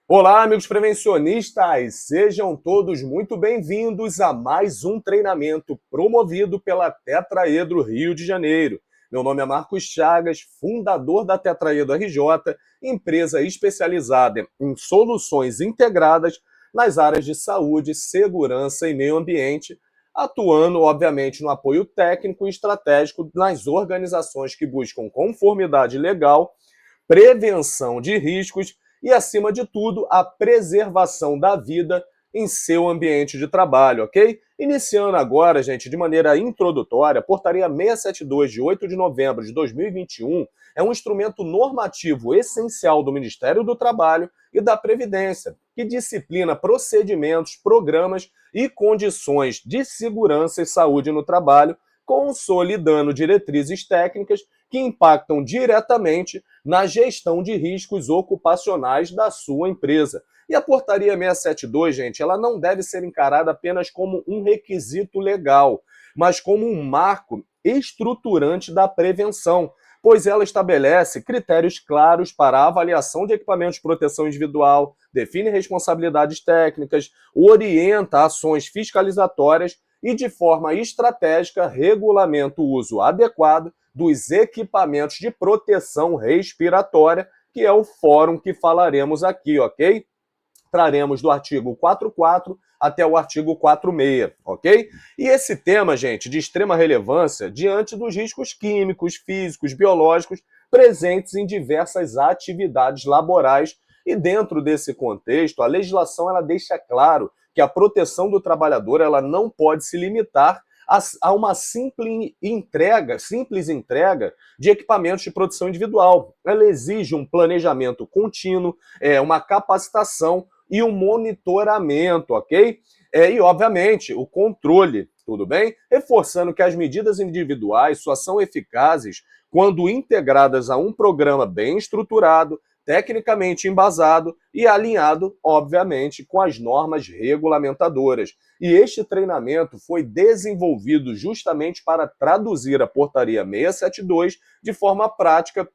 Olá, amigos prevencionistas! Sejam todos muito bem-vindos a mais um treinamento promovido pela Tetraedro Rio de Janeiro. Meu nome é Marcos Chagas, fundador da Tetraedro RJ, empresa especializada em soluções integradas nas áreas de saúde, segurança e meio ambiente, atuando, obviamente, no apoio técnico e estratégico nas organizações que buscam conformidade legal, prevenção de riscos e, acima de tudo, a preservação da vida em seu ambiente de trabalho, ok? Iniciando agora, gente, de maneira introdutória, a Portaria 672, de 8 de novembro de 2021, é um instrumento normativo essencial do Ministério do Trabalho e da Previdência, que disciplina procedimentos, programas e condições de segurança e saúde no trabalho, consolidando diretrizes técnicas que impactam diretamente na gestão de riscos ocupacionais da sua empresa. E a Portaria 672, gente, ela não deve ser encarada apenas como um requisito legal, mas como um marco estruturante da prevenção, pois ela estabelece critérios claros para a avaliação de equipamentos de proteção individual, define responsabilidades técnicas, orienta ações fiscalizatórias e, de forma estratégica, regulamenta o uso adequado dos equipamentos de proteção respiratória, que é o fórum que falaremos aqui, ok? Traremos do artigo 44 até o artigo 46, ok? E esse tema, gente, de extrema relevância diante dos riscos químicos, físicos, biológicos presentes em diversas atividades laborais. E dentro desse contexto, a legislação ela deixa claro que a proteção do trabalhador ela não pode se limitar a uma simples entrega de equipamentos de proteção individual. Ela exige um planejamento contínuo, uma capacitação e um monitoramento, ok? E, obviamente, o controle, tudo bem? Reforçando que as medidas individuais só são eficazes quando integradas a um programa bem estruturado, tecnicamente embasado e alinhado, obviamente, com as normas regulamentadoras. E este treinamento foi desenvolvido justamente para traduzir a Portaria 672 de forma prática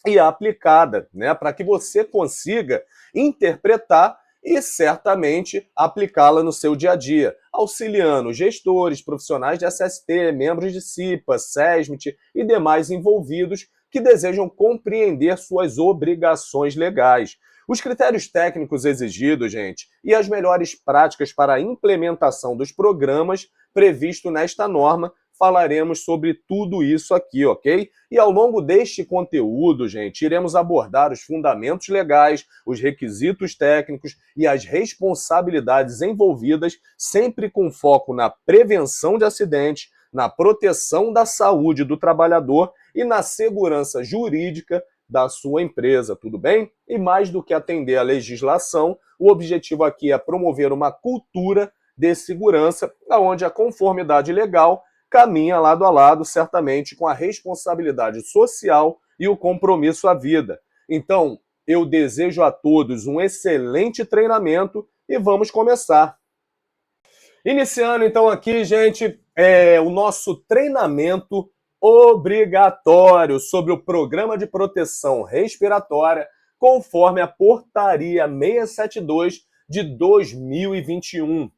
e aplicada, né, para que você consiga interpretar e certamente aplicá-la no seu dia a dia, auxiliando gestores, profissionais de SST, membros de CIPA, SESMIT e demais envolvidos que desejam compreender suas obrigações legais. Os critérios técnicos exigidos, gente, e as melhores práticas para a implementação dos programas previsto nesta norma, falaremos sobre tudo isso aqui, ok? E ao longo deste conteúdo, gente, iremos abordar os fundamentos legais, os requisitos técnicos e as responsabilidades envolvidas, sempre com foco na prevenção de acidentes, na proteção da saúde do trabalhador e na segurança jurídica da sua empresa, tudo bem? E mais do que atender à legislação, o objetivo aqui é promover uma cultura de segurança, onde a conformidade legal caminha lado a lado, certamente, com a responsabilidade social e o compromisso à vida. Então, eu desejo a todos um excelente treinamento e vamos começar. Iniciando, então, aqui, gente, o nosso treinamento obrigatório sobre o Programa de Proteção Respiratória, conforme a Portaria 672 de 2021.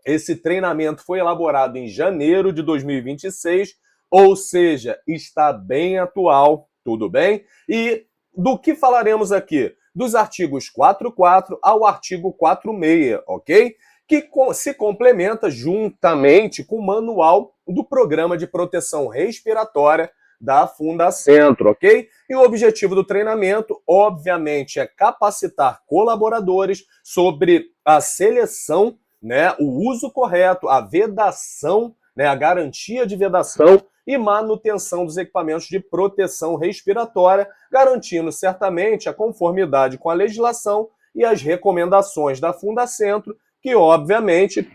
Esse treinamento foi elaborado em janeiro de 2026, ou seja, está bem atual, tudo bem? E do que falaremos aqui? Dos artigos 44 ao artigo 46, ok? Que se complementa juntamente com o manual do Programa de Proteção Respiratória da Fundacentro, ok? E o objetivo do treinamento, obviamente, é capacitar colaboradores sobre a seleção, né, o uso correto, a vedação, né, a garantia de vedação e manutenção dos equipamentos de proteção respiratória, garantindo certamente a conformidade com a legislação e as recomendações da Fundacentro, que obviamente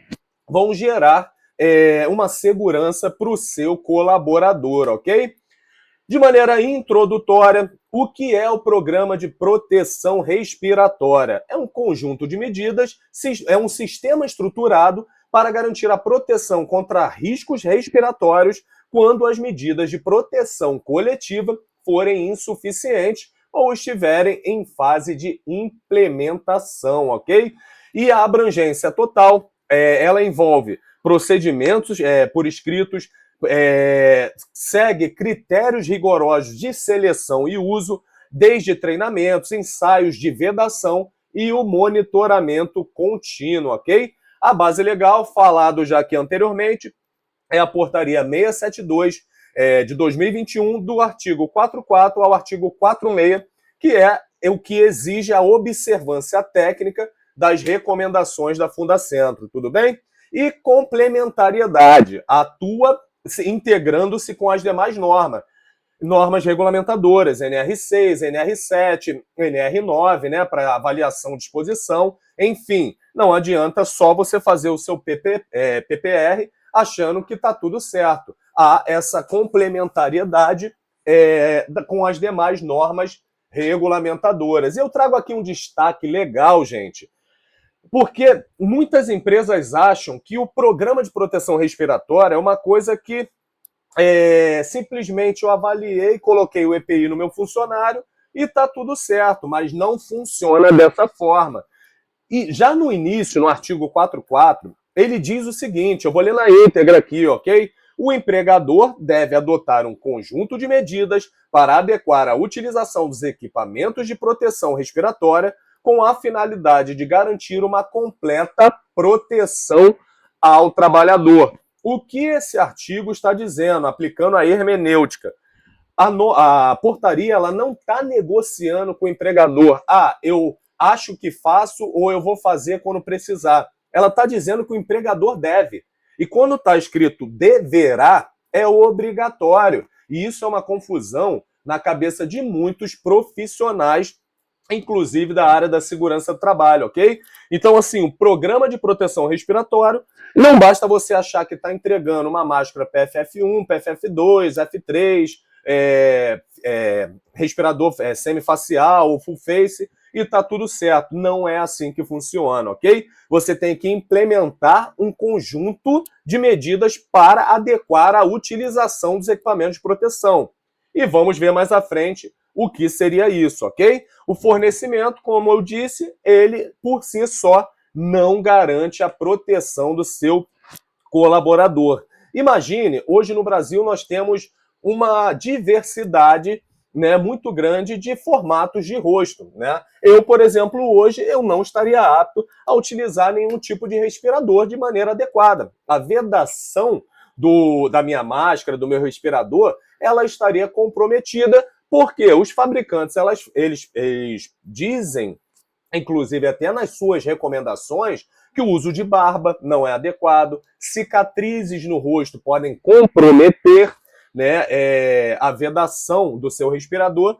vão gerar uma segurança para o seu colaborador, ok? De maneira introdutória, o que é o Programa de Proteção Respiratória? É um conjunto de medidas, é um sistema estruturado para garantir a proteção contra riscos respiratórios quando as medidas de proteção coletiva forem insuficientes, ou estiverem em fase de implementação, ok? E a abrangência total, ela envolve procedimentos por escritos, segue critérios rigorosos de seleção e uso, desde treinamentos, ensaios de vedação e o monitoramento contínuo, ok? A base legal, falado já aqui anteriormente, é a portaria 672 de 2021, do artigo 44 ao artigo 46, que é o que exige a observância técnica das recomendações da Fundacentro, tudo bem? E complementariedade, atua integrando-se com as demais normas regulamentadoras, NR6, NR7, NR9, né, para avaliação de exposição, enfim, não adianta só você fazer o seu PPR achando que está tudo certo. Há essa complementariedade com as demais normas regulamentadoras. Eu trago aqui um destaque legal, gente, porque muitas empresas acham que o programa de proteção respiratória é uma coisa que simplesmente eu avaliei, coloquei o EPI no meu funcionário e está tudo certo, mas não funciona dessa forma. E já no início, no artigo 44, ele diz o seguinte, eu vou ler na íntegra aqui, ok? O empregador deve adotar um conjunto de medidas para adequar a utilização dos equipamentos de proteção respiratória com a finalidade de garantir uma completa proteção ao trabalhador. O que esse artigo está dizendo, aplicando a hermenêutica? A portaria ela não está negociando com o empregador. Eu acho que faço ou eu vou fazer quando precisar. Ela está dizendo que o empregador deve. E quando está escrito deverá, é obrigatório. E isso é uma confusão na cabeça de muitos profissionais, inclusive da área da segurança do trabalho, ok? Então, assim, o programa de proteção respiratória, não basta você achar que está entregando uma máscara PFF1, PFF2, F3, respirador semifacial, full face, e está tudo certo. Não é assim que funciona, ok? Você tem que implementar um conjunto de medidas para adequar a utilização dos equipamentos de proteção. E vamos ver mais à frente o que seria isso, ok? O fornecimento, como eu disse, ele por si só não garante a proteção do seu colaborador. Imagine, hoje no Brasil nós temos uma diversidade, né, muito grande de formatos de rosto, né? Eu, por exemplo, hoje eu não estaria apto a utilizar nenhum tipo de respirador de maneira adequada. A vedação da minha máscara, do meu respirador, ela estaria comprometida porque os fabricantes eles dizem, inclusive até nas suas recomendações, que o uso de barba não é adequado, cicatrizes no rosto podem comprometer, né, a vedação do seu respirador.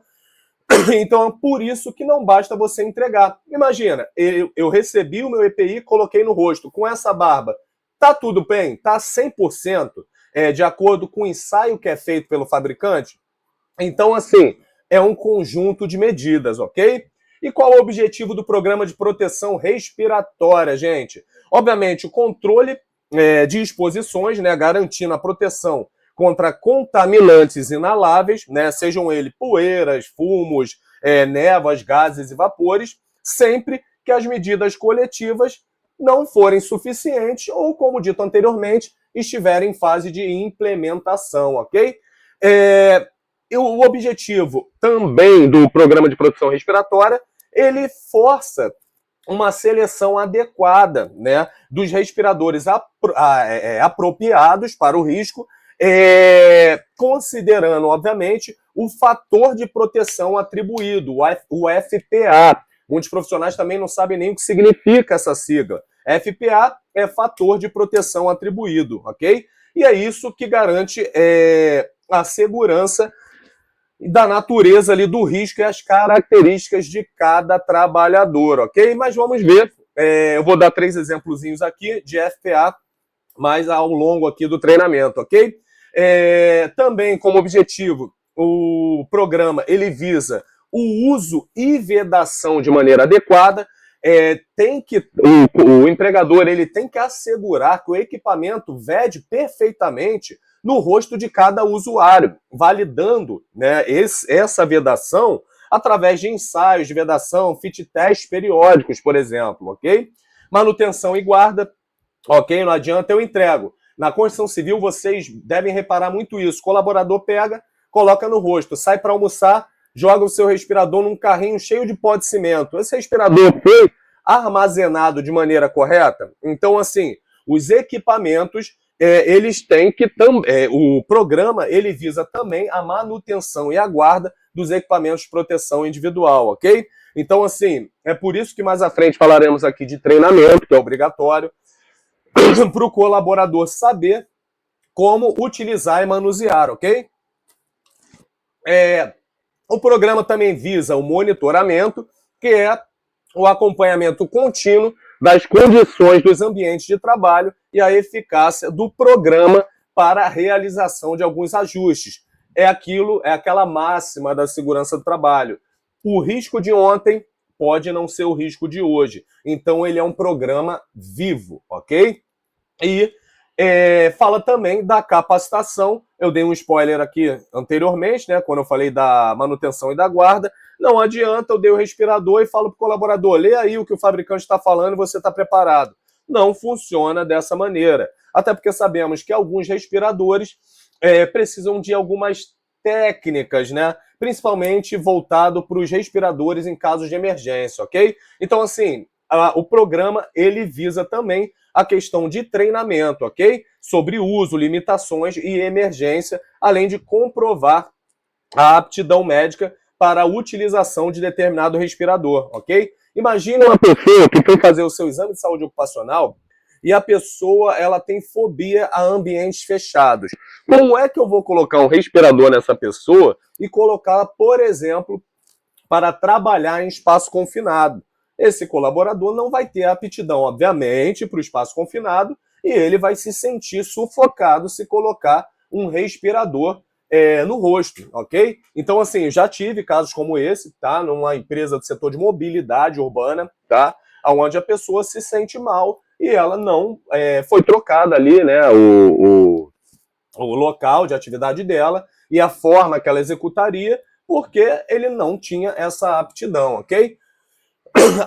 Então é por isso que não basta você entregar. Imagina, eu recebi o meu EPI, coloquei no rosto, com essa barba, tá tudo bem? Tá 100% de acordo com o ensaio que é feito pelo fabricante? Então, assim, é um conjunto de medidas, ok? E qual é o objetivo do programa de proteção respiratória, gente? Obviamente, o controle de exposições, né, garantindo a proteção contra contaminantes inaláveis, né, sejam eles poeiras, fumos, névoas, gases e vapores, sempre que as medidas coletivas não forem suficientes ou, como dito anteriormente, estiverem em fase de implementação, ok? O objetivo também do programa de proteção respiratória, ele força uma seleção adequada, né, dos respiradores apropriados para o risco, considerando, obviamente, o fator de proteção atribuído, o FPA. Muitos profissionais também não sabem nem o que significa essa sigla. FPA é fator de proteção atribuído, ok? E é isso que garante a segurança da natureza ali do risco e as características de cada trabalhador, ok? Mas vamos ver, eu vou dar 3 exemplozinhos aqui de FPA, mais ao longo aqui do treinamento, ok? Também como objetivo, o programa ele visa o uso e vedação de maneira adequada. O empregador ele tem que assegurar que o equipamento vede perfeitamente no rosto de cada usuário, validando, né, essa vedação através de ensaios de vedação, fit test periódicos, por exemplo, ok? Manutenção e guarda, ok? Não adianta, eu entrego. Na construção civil, vocês devem reparar muito isso. O colaborador pega, coloca no rosto, sai para almoçar, joga o seu respirador num carrinho cheio de pó de cimento. Esse respirador foi armazenado de maneira correta? Então, assim, os equipamentos, eles têm que... o programa, ele visa também a manutenção e a guarda dos equipamentos de proteção individual, ok? Então, assim, é por isso que mais à frente falaremos aqui de treinamento, que é obrigatório, para o colaborador saber como utilizar e manusear, ok? O programa também visa o monitoramento, que é o acompanhamento contínuo das condições dos ambientes de trabalho e a eficácia do programa para a realização de alguns ajustes. É aquela máxima da segurança do trabalho. O risco de ontem pode não ser o risco de hoje. Então, ele é um programa vivo, ok? E fala também da capacitação. Eu dei um spoiler aqui anteriormente, né, quando eu falei da manutenção e da guarda. Não adianta, eu dei o respirador e falo para o colaborador, lê aí o que o fabricante está falando e você está preparado. Não funciona dessa maneira. Até porque sabemos que alguns respiradores precisam de algumas técnicas, né? Principalmente voltado para os respiradores em casos de emergência, ok? Então, assim, o programa, ele visa também a questão de treinamento, ok? Sobre uso, limitações e emergência, além de comprovar a aptidão médica para a utilização de determinado respirador, ok? Imagina uma pessoa que foi fazer o seu exame de saúde ocupacional e a pessoa, ela tem fobia a ambientes fechados. Como é que eu vou colocar um respirador nessa pessoa e colocá-la, por exemplo, para trabalhar em espaço confinado? Esse colaborador não vai ter aptidão, obviamente, para o espaço confinado e ele vai se sentir sufocado se colocar um respirador no rosto, ok? Então, assim, eu já tive casos como esse, tá? Numa empresa do setor de mobilidade urbana, tá? Onde a pessoa se sente mal e ela não foi trocada ali, né? O local de atividade dela e a forma que ela executaria, porque ele não tinha essa aptidão, ok?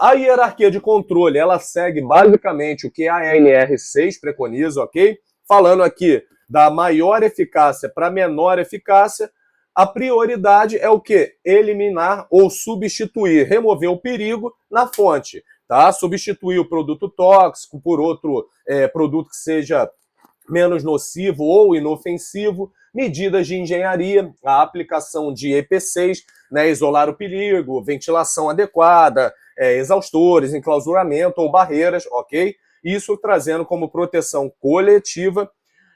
A hierarquia de controle, ela segue basicamente o que a ANR6 preconiza, ok? Falando aqui da maior eficácia para menor eficácia, a prioridade é o quê? Eliminar ou substituir, remover o perigo na fonte, tá? Substituir o produto tóxico por outro produto que seja menos nocivo ou inofensivo, medidas de engenharia, a aplicação de EPCs, né, isolar o perigo, ventilação adequada, exaustores, enclausuramento ou barreiras, ok? Isso trazendo como proteção coletiva.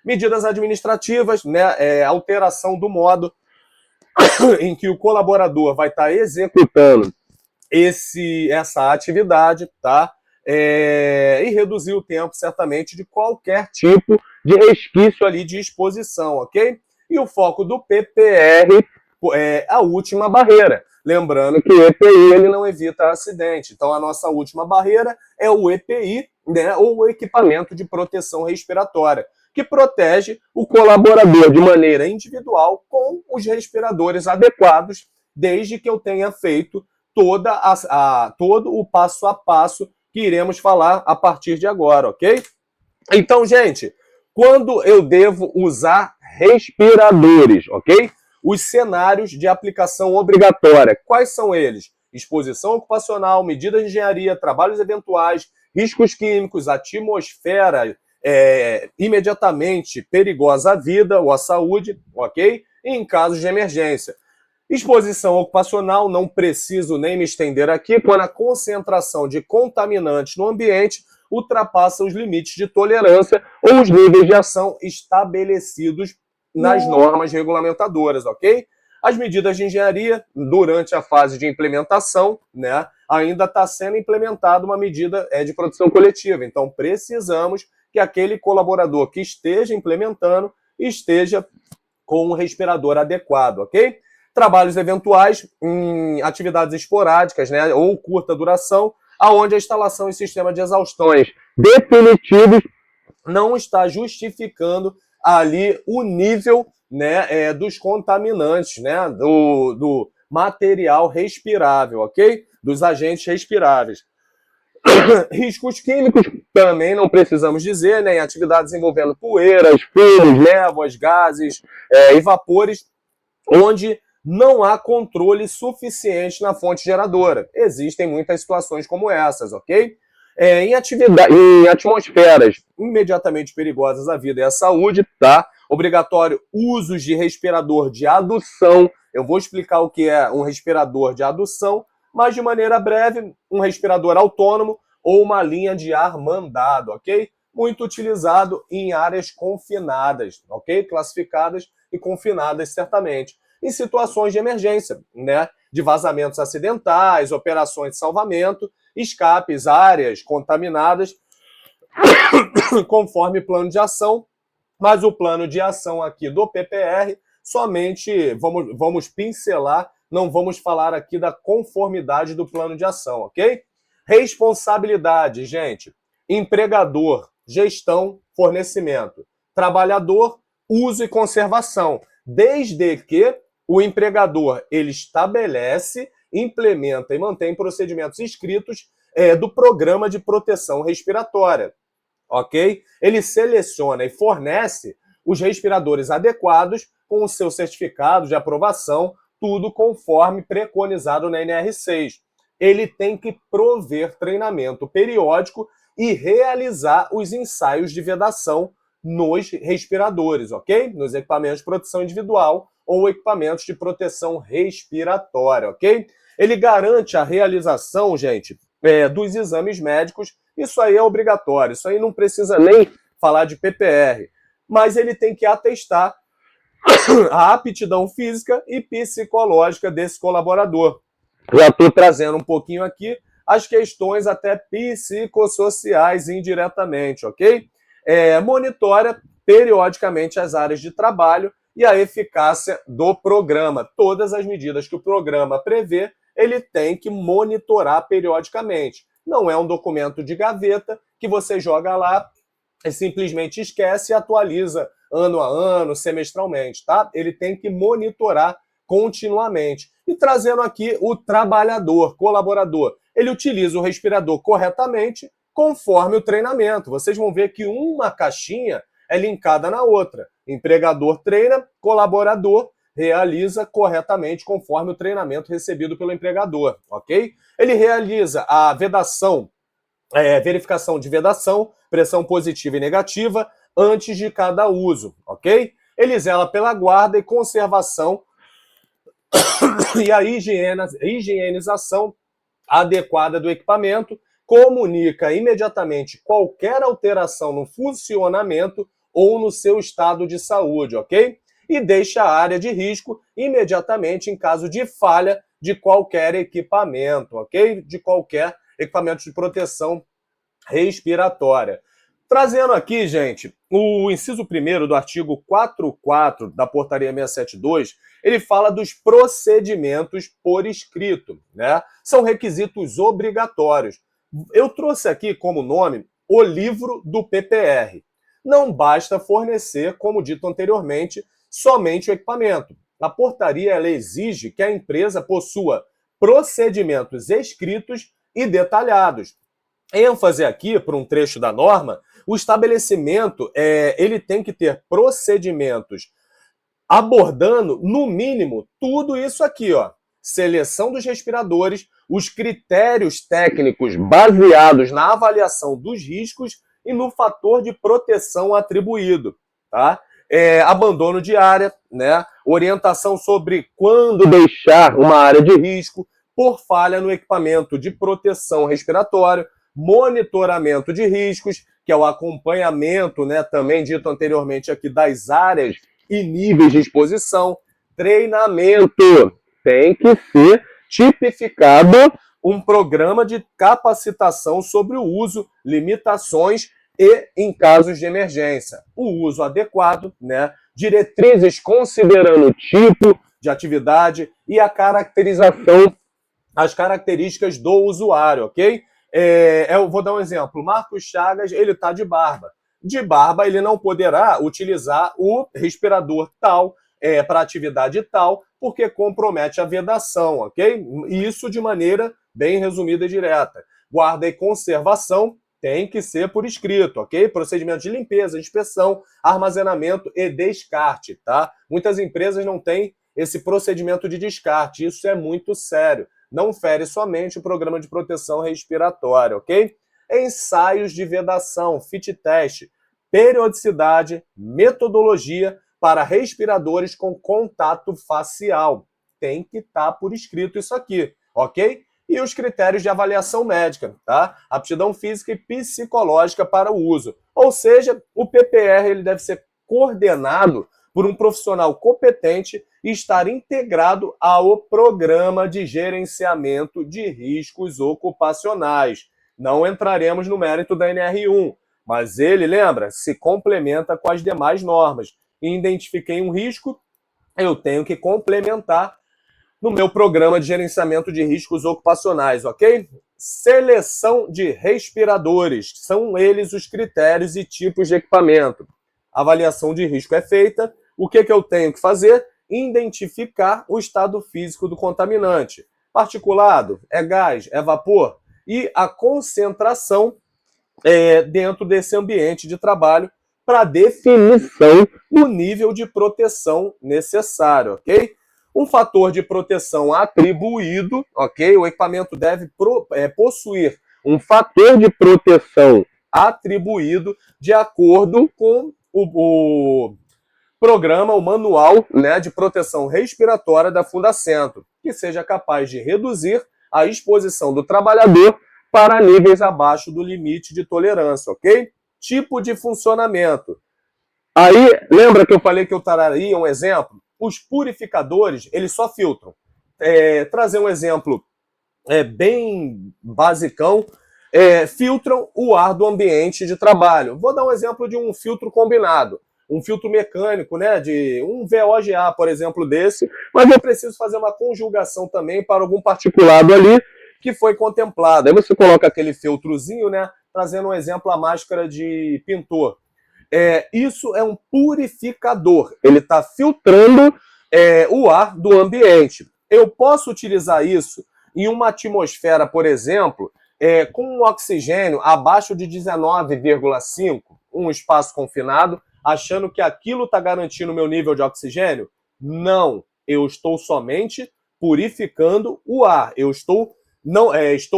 Medidas administrativas, né, alteração do modo em que o colaborador vai estar executando essa atividade, tá? E reduzir o tempo, certamente, de qualquer tipo de resquício ali de exposição, ok? E o foco do PPR é a última barreira. Lembrando que o EPI ele não evita acidente. Então, a nossa última barreira é o EPI, né, ou o equipamento de proteção respiratória, que protege o colaborador de maneira individual com os respiradores adequados, desde que eu tenha feito todo o passo a passo que iremos falar a partir de agora, ok? Então, gente, quando eu devo usar respiradores, ok? Os cenários de aplicação obrigatória, quais são eles? Exposição ocupacional, medidas de engenharia, trabalhos eventuais, riscos químicos, atmosfera imediatamente perigosa à vida ou à saúde, ok? E em casos de emergência. Exposição ocupacional, não preciso nem me estender aqui, quando a concentração de contaminantes no ambiente ultrapassa os limites de tolerância ou os níveis de ação estabelecidos nas normas regulamentadoras, ok? As medidas de engenharia, durante a fase de implementação, né, ainda está sendo implementada uma medida de produção coletiva. Então, precisamos que aquele colaborador que esteja implementando esteja com um respirador adequado, ok? Trabalhos eventuais em atividades esporádicas, né, ou curta duração, aonde a instalação em sistema de exaustões definitivos não está justificando ali o nível, né, dos contaminantes, né, material respirável, ok? Dos agentes respiráveis. Riscos químicos também não precisamos dizer, né? Em atividades envolvendo poeiras, fumos, névoas, gases e vapores, onde não há controle suficiente na fonte geradora. Existem muitas situações como essas, ok? Em atmosferas imediatamente perigosas à vida e à saúde, tá? Obrigatório uso de respirador de adução. Eu vou explicar o que é um respirador de adução, mas de maneira breve, um respirador autônomo ou uma linha de ar mandado, ok? Muito utilizado em áreas confinadas, ok? Classificadas e confinadas, certamente. Em situações de emergência, né? De vazamentos acidentais, operações de salvamento, escapes, áreas contaminadas, conforme plano de ação. Mas o plano de ação aqui do PPR, somente vamos pincelar, não vamos falar aqui da conformidade do plano de ação, ok? Responsabilidade, gente. Empregador, gestão, fornecimento. Trabalhador, uso e conservação. Desde que o empregador ele estabelece, implementa e mantém procedimentos escritos do Programa de Proteção Respiratória, ok? Ele seleciona e fornece os respiradores adequados com o seu certificado de aprovação, tudo conforme preconizado na NR6. Ele tem que prover treinamento periódico e realizar os ensaios de vedação nos respiradores, ok? Nos equipamentos de proteção individual ou equipamentos de proteção respiratória, ok? Ele garante a realização, gente, dos exames médicos. Isso aí é obrigatório, isso aí não precisa nem falar de PPR, mas ele tem que atestar a aptidão física e psicológica desse colaborador. Já estou trazendo um pouquinho aqui as questões até psicossociais indiretamente, ok? Monitora periodicamente as áreas de trabalho e a eficácia do programa. Todas as medidas que o programa prevê, ele tem que monitorar periodicamente. Não é um documento de gaveta que você joga lá e simplesmente esquece e atualiza ano a ano, semestralmente, tá? Ele tem que monitorar continuamente. E trazendo aqui o trabalhador, colaborador. Ele utiliza o respirador corretamente conforme o treinamento. Vocês vão ver que uma caixinha é linkada na outra. Empregador treina, colaborador realiza corretamente conforme o treinamento recebido pelo empregador, ok? Ele realiza a vedação, verificação de vedação, pressão positiva e negativa, antes de cada uso, ok? Ele zela pela guarda e conservação e a higienização adequada do equipamento, comunica imediatamente qualquer alteração no funcionamento ou no seu estado de saúde, ok? E deixa a área de risco imediatamente em caso de falha de qualquer equipamento, ok? De qualquer equipamento de proteção respiratória. Trazendo aqui, gente, o inciso 1º do artigo 44 da portaria 672, ele fala dos procedimentos por escrito, né? São requisitos obrigatórios. Eu trouxe aqui como nome o livro do PPR. Não basta fornecer, como dito anteriormente, somente o equipamento. A portaria ela exige que a empresa possua procedimentos escritos e detalhados. ênfase aqui, para um trecho da norma, o estabelecimento ele tem que ter procedimentos abordando, no mínimo, tudo isso aqui, ó. Seleção dos respiradores, os critérios técnicos baseados na avaliação dos riscos e no fator de proteção atribuído, tá? Abandono de área, né? Orientação sobre quando deixar uma área de risco por falha no equipamento de proteção respiratória, monitoramento de riscos, que é o acompanhamento, né, também dito anteriormente aqui, das áreas e níveis de exposição, treinamento. Tem que ser tipificado um programa de capacitação sobre o uso, limitações e em casos de emergência. O uso adequado, né? Diretrizes considerando o tipo de atividade e a caracterização, as características do usuário, ok? Eu vou dar um exemplo. Marcos Chagas, ele está de barba. De barba, ele não poderá utilizar o respirador tal para atividade tal, porque compromete a vedação, ok? Isso de maneira bem resumida e direta. Guarda e conservação tem que ser por escrito, ok? Procedimento de limpeza, inspeção, armazenamento e descarte, tá? Muitas empresas não têm esse procedimento de descarte, isso é muito sério. Não fere somente o programa de proteção respiratória, ok? Ensaios de vedação, fit test, periodicidade, metodologia para respiradores com contato facial. Tem que estar por escrito isso aqui, ok? E os critérios de avaliação médica, tá? Aptidão física e psicológica para o uso. Ou seja, o PPR ele deve ser coordenado por um profissional competente e estar integrado ao programa de gerenciamento de riscos ocupacionais. Não entraremos no mérito da NR1, mas ele, lembra, se complementa com as demais normas. Identifiquei um risco, eu tenho que complementar no meu programa de gerenciamento de riscos ocupacionais, ok? Seleção de respiradores. São eles os critérios e tipos de equipamento. Avaliação de risco é feita. O que eu tenho que fazer? Identificar o estado físico do contaminante. Particulado, é gás, é vapor? E a concentração dentro desse ambiente de trabalho para definição do nível de proteção necessário, ok? Um fator de proteção atribuído, ok? O equipamento deve possuir um fator de proteção atribuído de acordo com o programa, o manual, né, de proteção respiratória da Fundacentro, que seja capaz de reduzir a exposição do trabalhador para níveis abaixo do limite de tolerância, ok? Tipo de funcionamento. Aí, lembra que eu falei que eu traria um exemplo? Os purificadores, eles só filtram. Trazer um exemplo bem basicão, filtram o ar do ambiente de trabalho. Vou dar um exemplo de um filtro combinado. Um filtro mecânico, né, de um VOGA, por exemplo, desse, mas eu preciso fazer uma conjugação também para algum particulado ali que foi contemplado. Aí você coloca aquele filtrozinho, né, trazendo um exemplo, a máscara de pintor. Isso é um purificador, ele está filtrando o ar do ambiente. Eu posso utilizar isso em uma atmosfera, por exemplo, com um oxigênio abaixo de 19,5, um espaço confinado, achando que aquilo está garantindo o meu nível de oxigênio? Não, eu estou somente purificando o ar, eu estou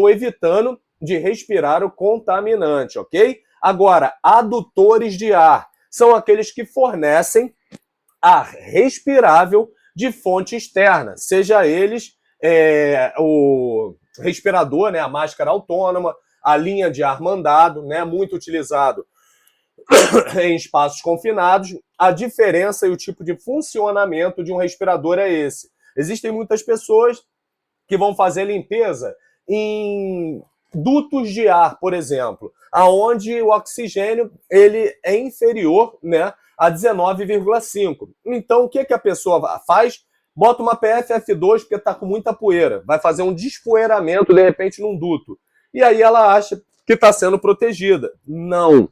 evitando de respirar o contaminante, ok? Agora, adutores de ar são aqueles que fornecem ar respirável de fonte externa, seja eles o respirador, né, a máscara autônoma, a linha de ar mandado, né, muito utilizado em espaços confinados. A diferença e o tipo de funcionamento de um respirador é esse. Existem muitas pessoas que vão fazer limpeza em dutos de ar, por exemplo, aonde o oxigênio ele é inferior, né, a 19,5. Então, o que a pessoa faz? Bota uma PFF2 porque está com muita poeira. Vai fazer um despoeiramento, de repente, num duto. E aí ela acha que está sendo protegida. Não.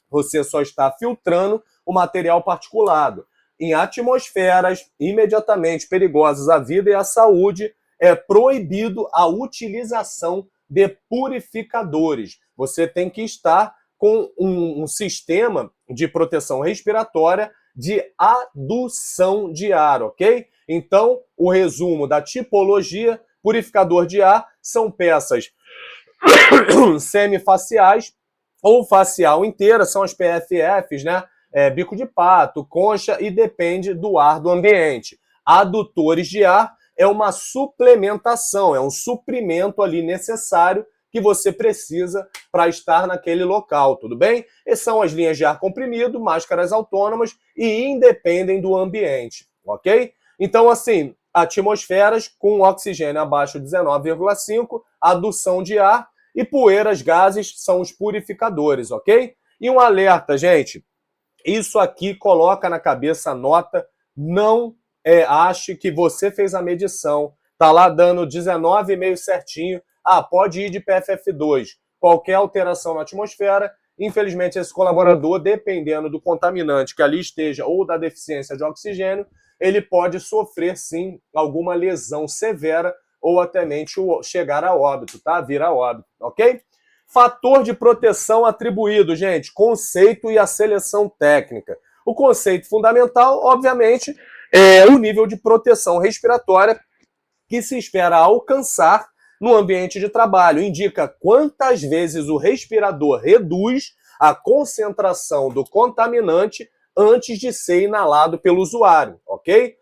Você só está filtrando o material particulado. Em atmosferas imediatamente perigosas à vida e à saúde, é proibido a utilização de purificadores. Você tem que estar com um sistema de proteção respiratória de adução de ar, ok? Então, o resumo da tipologia: purificador de ar são peças semifaciais ou facial inteira, são as PFFs, né? Bico de pato, concha, e depende do ar do ambiente. Adutores de ar é uma suplementação, é um suprimento ali necessário que você precisa para estar naquele local, tudo bem? E são as linhas de ar comprimido, máscaras autônomas e independem do ambiente, ok? Então, assim, atmosferas com oxigênio abaixo de 19,5, adução de ar, e poeiras, gases, são os purificadores, ok? E um alerta, gente, isso aqui coloca na cabeça a nota, não ache que você fez a medição, tá lá dando 19,5 certinho, pode ir de PFF2. Qualquer alteração na atmosfera, infelizmente esse colaborador, dependendo do contaminante que ali esteja ou da deficiência de oxigênio, ele pode sofrer, sim, alguma lesão severa ou até mesmo chegar a óbito, tá? Vir a óbito, ok? Fator de proteção atribuído, gente, conceito e a seleção técnica. O conceito fundamental, obviamente, é o nível de proteção respiratória que se espera alcançar no ambiente de trabalho. Indica quantas vezes o respirador reduz a concentração do contaminante antes de ser inalado pelo usuário, ok?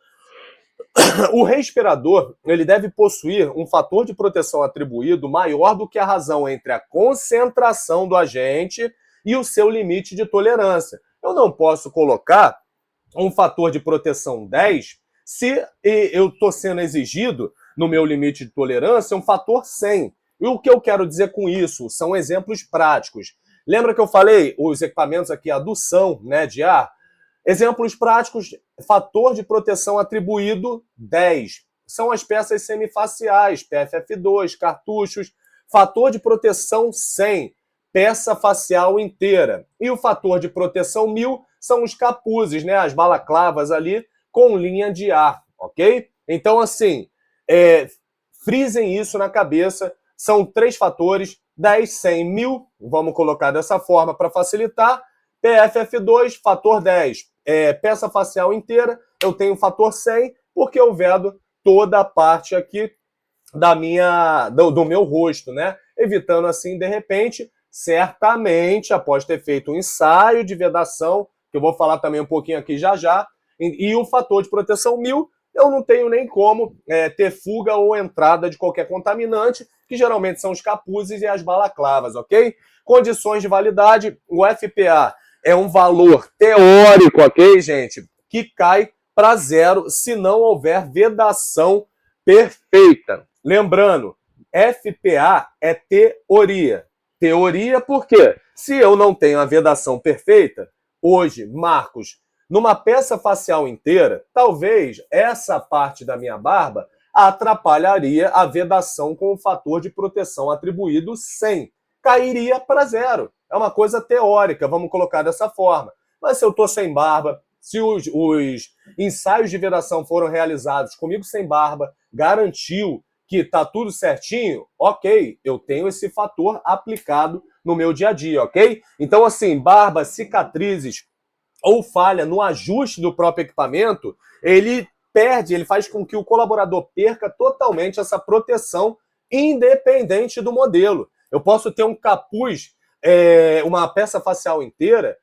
O respirador, ele deve possuir um fator de proteção atribuído maior do que a razão entre a concentração do agente e o seu limite de tolerância. Eu não posso colocar um fator de proteção 10 se eu estou sendo exigido no meu limite de tolerância um fator 100. E o que eu quero dizer com isso? São exemplos práticos. Lembra que eu falei os equipamentos aqui, a adução, né, de ar? Exemplos práticos, fator de proteção atribuído 10. São as peças semifaciais, PFF2, cartuchos. Fator de proteção 100, peça facial inteira. E o fator de proteção 1000 são os capuzes, né, as balaclavas ali com linha de ar, ok? Então, assim, frisem isso na cabeça. São 3 fatores, 10, 100, 1000, vamos colocar dessa forma para facilitar. PFF2, fator 10. Peça facial inteira, eu tenho fator 100, porque eu vedo toda a parte aqui do meu rosto, né? Evitando assim, de repente, certamente, após ter feito um ensaio de vedação, que eu vou falar também um pouquinho aqui já já, e o fator de proteção 1000, eu não tenho nem como ter fuga ou entrada de qualquer contaminante, que geralmente são os capuzes e as balaclavas, ok? Condições de validade, o FPA é um valor teórico, ok, gente? Que cai para 0 se não houver vedação perfeita. Lembrando, FPA é teoria. Teoria por quê? Se eu não tenho a vedação perfeita, hoje, Marcos, numa peça facial inteira, talvez essa parte da minha barba atrapalharia a vedação com o fator de proteção atribuído 100. Cairia para 0. É uma coisa teórica, vamos colocar dessa forma. Mas se eu estou sem barba, se os ensaios de vedação foram realizados comigo sem barba, garantiu que está tudo certinho, ok, eu tenho esse fator aplicado no meu dia a dia, ok? Então, assim, barba, cicatrizes ou falha no ajuste do próprio equipamento, ele faz com que o colaborador perca totalmente essa proteção, independente do modelo. Eu posso ter um capuz, uma peça facial inteira,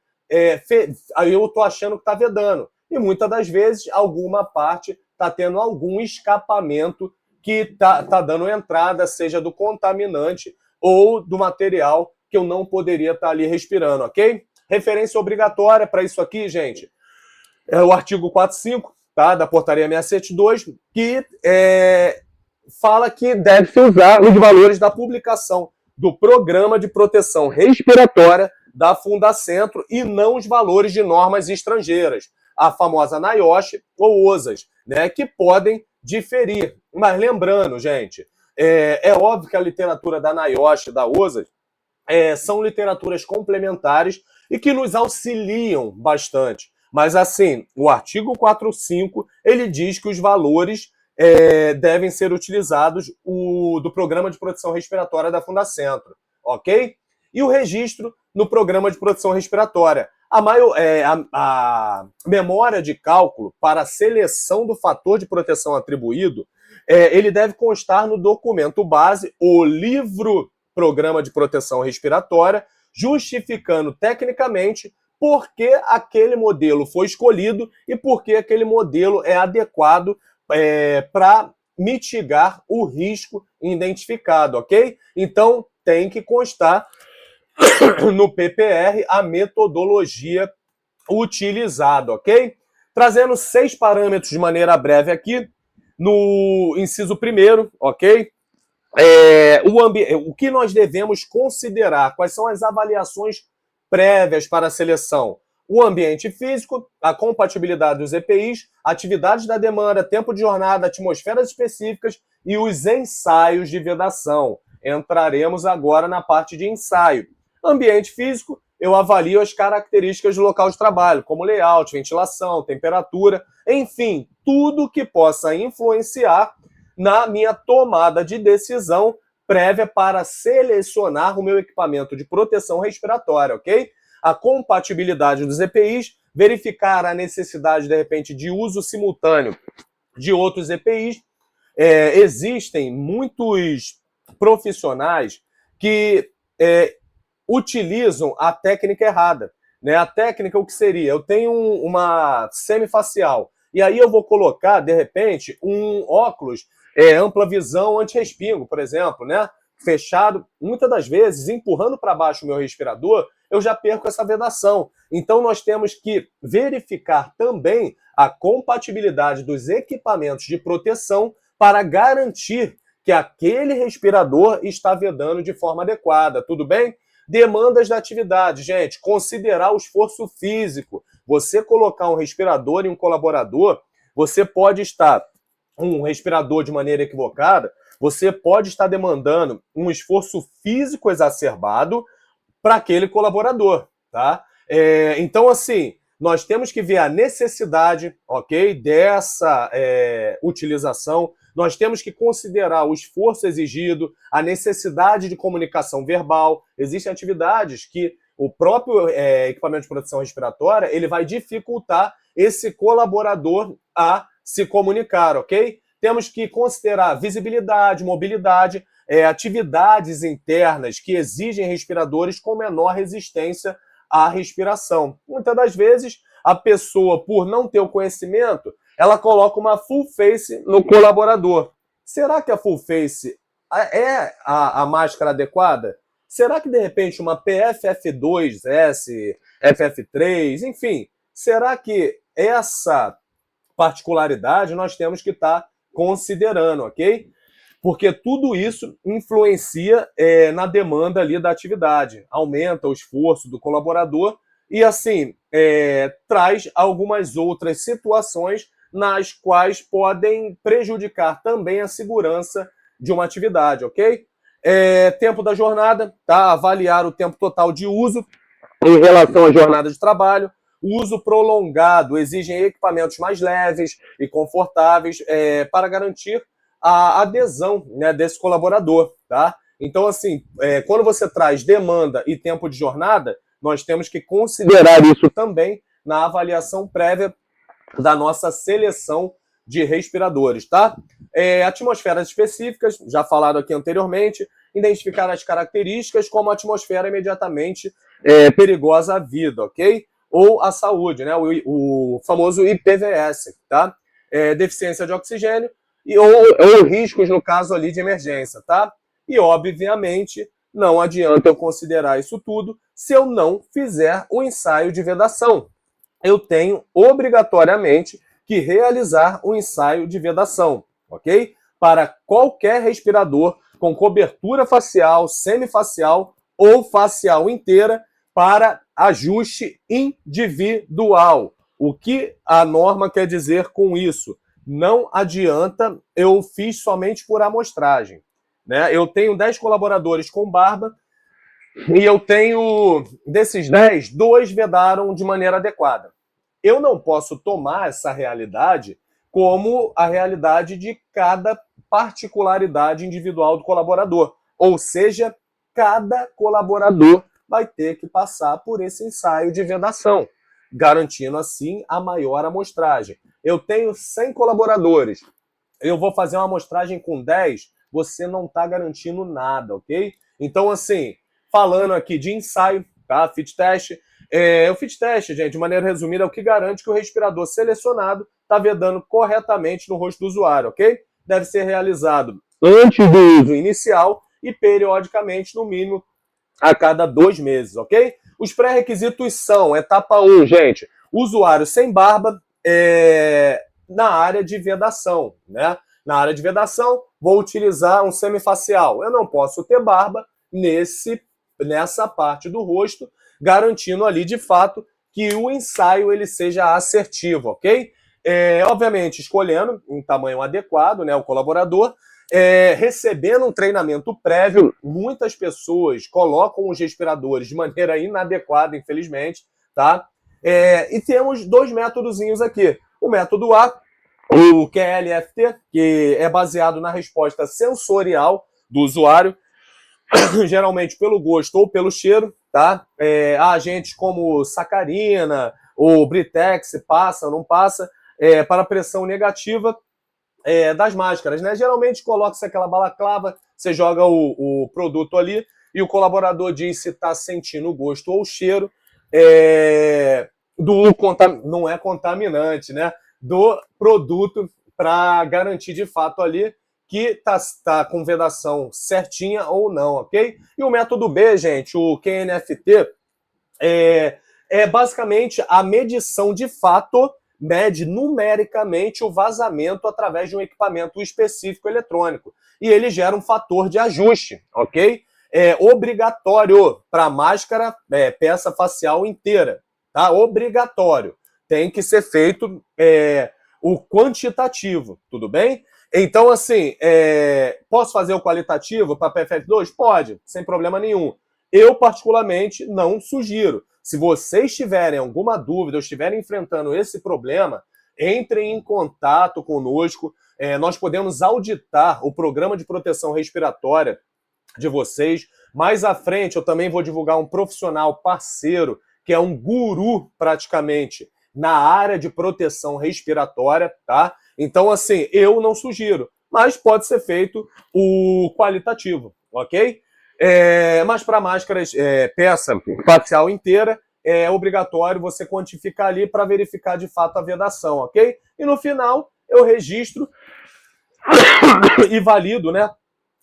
aí eu estou achando que está vedando. E muitas das vezes, alguma parte está tendo algum escapamento que está dando entrada, seja do contaminante ou do material que eu não poderia estar ali respirando, ok? Referência obrigatória para isso aqui, gente, é o artigo 45, tá, da portaria 672, que fala que deve-se usar os valores da publicação do Programa de Proteção Respiratória da Fundacentro e não os valores de normas estrangeiras, a famosa NIOSH ou OSAS, né, que podem diferir. Mas lembrando, gente, é óbvio que a literatura da NIOSH e da OSAS são literaturas complementares e que nos auxiliam bastante. Mas, assim, o artigo 45, ele diz que os valores devem ser utilizados do Programa de Proteção Respiratória da Fundacentro, ok? E o registro no Programa de Proteção Respiratória. A memória de cálculo para a seleção do fator de proteção atribuído, ele deve constar no documento base, o livro Programa de Proteção Respiratória, justificando tecnicamente por que aquele modelo foi escolhido e por que aquele modelo é adequado para mitigar o risco identificado, ok? Então, tem que constar no PPR a metodologia utilizada, ok? Trazendo 6 parâmetros de maneira breve aqui, no inciso 1º, ok? O que nós devemos considerar? Quais são as avaliações prévias para a seleção? O ambiente físico, a compatibilidade dos EPIs, atividades da demanda, tempo de jornada, atmosferas específicas e os ensaios de vedação. Entraremos agora na parte de ensaio. Ambiente físico, eu avalio as características do local de trabalho, como layout, ventilação, temperatura, enfim, tudo que possa influenciar na minha tomada de decisão prévia para selecionar o meu equipamento de proteção respiratória, ok? A compatibilidade dos EPIs, verificar a necessidade, de repente, de uso simultâneo de outros EPIs. Existem muitos profissionais que utilizam a técnica errada, né? A técnica, o que seria? Eu tenho uma semifacial, e aí eu vou colocar, de repente, um óculos ampla visão anti-respingo, por exemplo, né? Fechado, muitas das vezes, empurrando para baixo o meu respirador, eu já perco essa vedação. Então, nós temos que verificar também a compatibilidade dos equipamentos de proteção para garantir que aquele respirador está vedando de forma adequada, tudo bem? Demandas da atividade, gente, considerar o esforço físico. Você colocar um respirador em um colaborador, você pode estar um respirador de maneira equivocada, você pode estar demandando um esforço físico exacerbado para aquele colaborador, tá? Então, assim, nós temos que ver a necessidade, ok, dessa utilização. Nós temos que considerar o esforço exigido, a necessidade de comunicação verbal. Existem atividades que o próprio equipamento de proteção respiratória ele vai dificultar esse colaborador a se comunicar, ok? Temos que considerar visibilidade, mobilidade, atividades internas que exigem respiradores com menor resistência à respiração. Muitas das vezes, a pessoa, por não ter o conhecimento, ela coloca uma full face no colaborador. Será que a full face é a máscara adequada? Será que, de repente, uma PFF2S, FF3, enfim, será que essa particularidade nós temos que estar considerando, ok? Porque tudo isso influencia na demanda ali da atividade, aumenta o esforço do colaborador e, assim, traz algumas outras situações nas quais podem prejudicar também a segurança de uma atividade, ok? Tempo da jornada, tá? Avaliar o tempo total de uso em relação à jornada de trabalho. O uso prolongado exige equipamentos mais leves e confortáveis para garantir a adesão, né, desse colaborador, tá? Então, assim, quando você traz demanda e tempo de jornada, nós temos que considerar isso também na avaliação prévia da nossa seleção de respiradores, tá? Atmosferas específicas, já falado aqui anteriormente, identificar as características como a atmosfera imediatamente perigosa à vida, ok? Ou à saúde, né? O famoso IPVS, tá? Deficiência de oxigênio ou riscos no caso ali de emergência, tá? E, obviamente, não adianta eu considerar isso tudo se eu não fizer o ensaio de vedação. Eu tenho obrigatoriamente que realizar o ensaio de vedação, ok? Para qualquer respirador com cobertura facial, semifacial ou facial inteira para ajuste individual. O que a norma quer dizer com isso? Não adianta eu fiz somente por amostragem, né? Eu tenho 10 colaboradores com barba e eu tenho, desses 10, 2 vedaram de maneira adequada. Eu não posso tomar essa realidade como a realidade de cada particularidade individual do colaborador. Ou seja, cada colaborador vai ter que passar por esse ensaio de vedação, garantindo assim a maior amostragem. Eu tenho 100 colaboradores, eu vou fazer uma amostragem com 10, você não está garantindo nada, ok? Então, assim, falando aqui de ensaio, tá? Fit test. O fit test, gente, de maneira resumida, é o que garante que o respirador selecionado está vedando corretamente no rosto do usuário, ok? Deve ser realizado antes do uso inicial e periodicamente, no mínimo, a cada 2 meses, ok? Os pré-requisitos são, etapa 1, gente, usuário sem barba na área de vedação, né? Na área de vedação, vou utilizar um semifacial. Eu não posso ter barba nessa parte do rosto, garantindo ali, de fato, que o ensaio ele seja assertivo, ok? Obviamente, escolhendo um tamanho adequado, né, o colaborador. recebendo um treinamento prévio, muitas pessoas colocam os respiradores de maneira inadequada, infelizmente, tá? E temos dois métodozinhos aqui. O método A, o QLFT, que é baseado na resposta sensorial do usuário, geralmente pelo gosto ou pelo cheiro, tá? Há agentes como sacarina ou Britex, passa, não passa, para pressão negativa das máscaras, né? Geralmente coloca-se aquela balaclava, você joga o produto ali e o colaborador diz se está sentindo o gosto ou o cheiro não é contaminante, né? Do produto para garantir de fato ali que tá com vedação certinha ou não, ok? E o método B, gente, o QNFT, é basicamente a medição de fato, mede numericamente o vazamento através de um equipamento específico eletrônico. E ele gera um fator de ajuste, ok? É obrigatório para a máscara, peça facial inteira, tá? Obrigatório. Tem que ser feito o quantitativo, tudo bem? Então, assim, posso fazer o qualitativo para PFF2? Pode, sem problema nenhum. Eu, particularmente, não sugiro. Se vocês tiverem alguma dúvida ou estiverem enfrentando esse problema, entrem em contato conosco. Nós podemos auditar o programa de proteção respiratória de vocês. Mais à frente, eu também vou divulgar um profissional parceiro, que é um guru, praticamente, na área de proteção respiratória, tá? Então, assim, eu não sugiro, mas pode ser feito o qualitativo, ok? Mas para máscaras, peça facial inteira, é obrigatório você quantificar ali para verificar de fato a vedação, ok? E no final, eu registro e valido, né,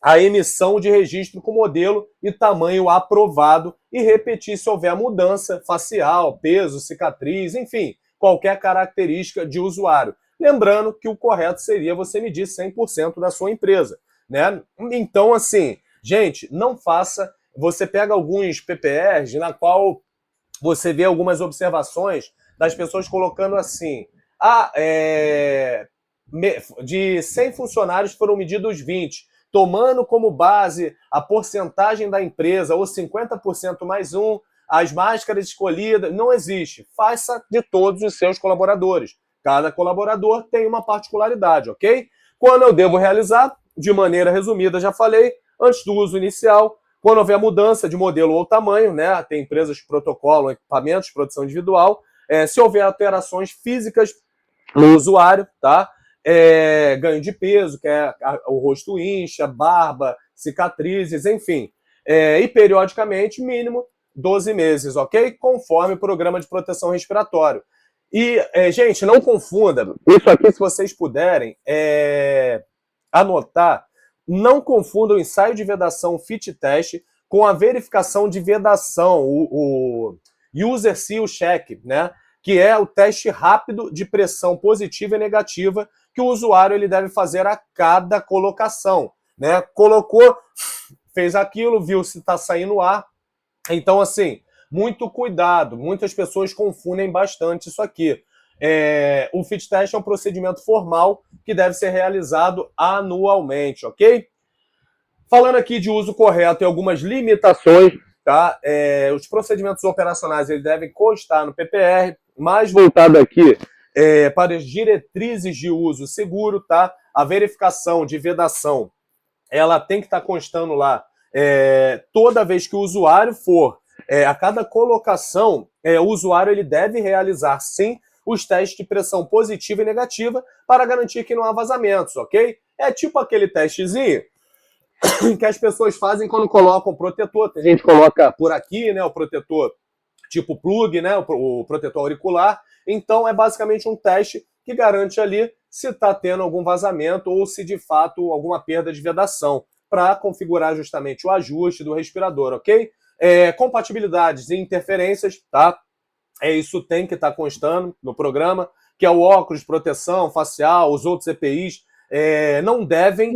a emissão de registro com modelo e tamanho aprovado e repetir se houver mudança facial, peso, cicatriz, enfim, qualquer característica de usuário. Lembrando que o correto seria você medir 100% da sua empresa, né? Então, assim, gente, não faça. Você pega alguns PPRs na qual você vê algumas observações das pessoas colocando assim: de 100 funcionários foram medidos 20, tomando como base a porcentagem da empresa, ou 50% mais um, as máscaras escolhidas. Não existe. Faça de todos os seus colaboradores. Cada colaborador tem uma particularidade, ok? Quando eu devo realizar, de maneira resumida, já falei, antes do uso inicial, quando houver mudança de modelo ou tamanho, né? Tem empresas de protocolo, equipamentos, produção individual. Se houver alterações físicas no usuário, tá? Ganho de peso, que o rosto incha, barba, cicatrizes, enfim. E periodicamente, mínimo 12 meses, ok? Conforme o programa de proteção respiratória. E, gente, não confunda, isso aqui, se vocês puderem anotar, não confunda o ensaio de vedação fit test com a verificação de vedação, o user seal check, né? Que é o teste rápido de pressão positiva e negativa que o usuário ele deve fazer a cada colocação, né? Colocou, fez aquilo, viu se está saindo ar. Então, assim, muito cuidado. Muitas pessoas confundem bastante isso aqui. O fit test é um procedimento formal que deve ser realizado anualmente, ok? Falando aqui de uso correto e algumas limitações, tá? Os procedimentos operacionais eles devem constar no PPR, mais voltado aqui para as diretrizes de uso seguro, tá? A verificação de vedação, ela tem que estar constando lá toda vez que o usuário for, a cada colocação, o usuário ele deve realizar, sim, os testes de pressão positiva e negativa para garantir que não há vazamentos, ok? É tipo aquele testezinho que as pessoas fazem quando colocam o protetor. A gente coloca por aqui, né, o protetor tipo plug, né, o protetor auricular. Então, é basicamente um teste que garante ali se está tendo algum vazamento ou se, de fato, alguma perda de vedação, para configurar justamente o ajuste do respirador, ok? Compatibilidades e interferências, tá? Isso tem que estar constando no programa, que é o óculos de proteção facial, os outros EPIs, não devem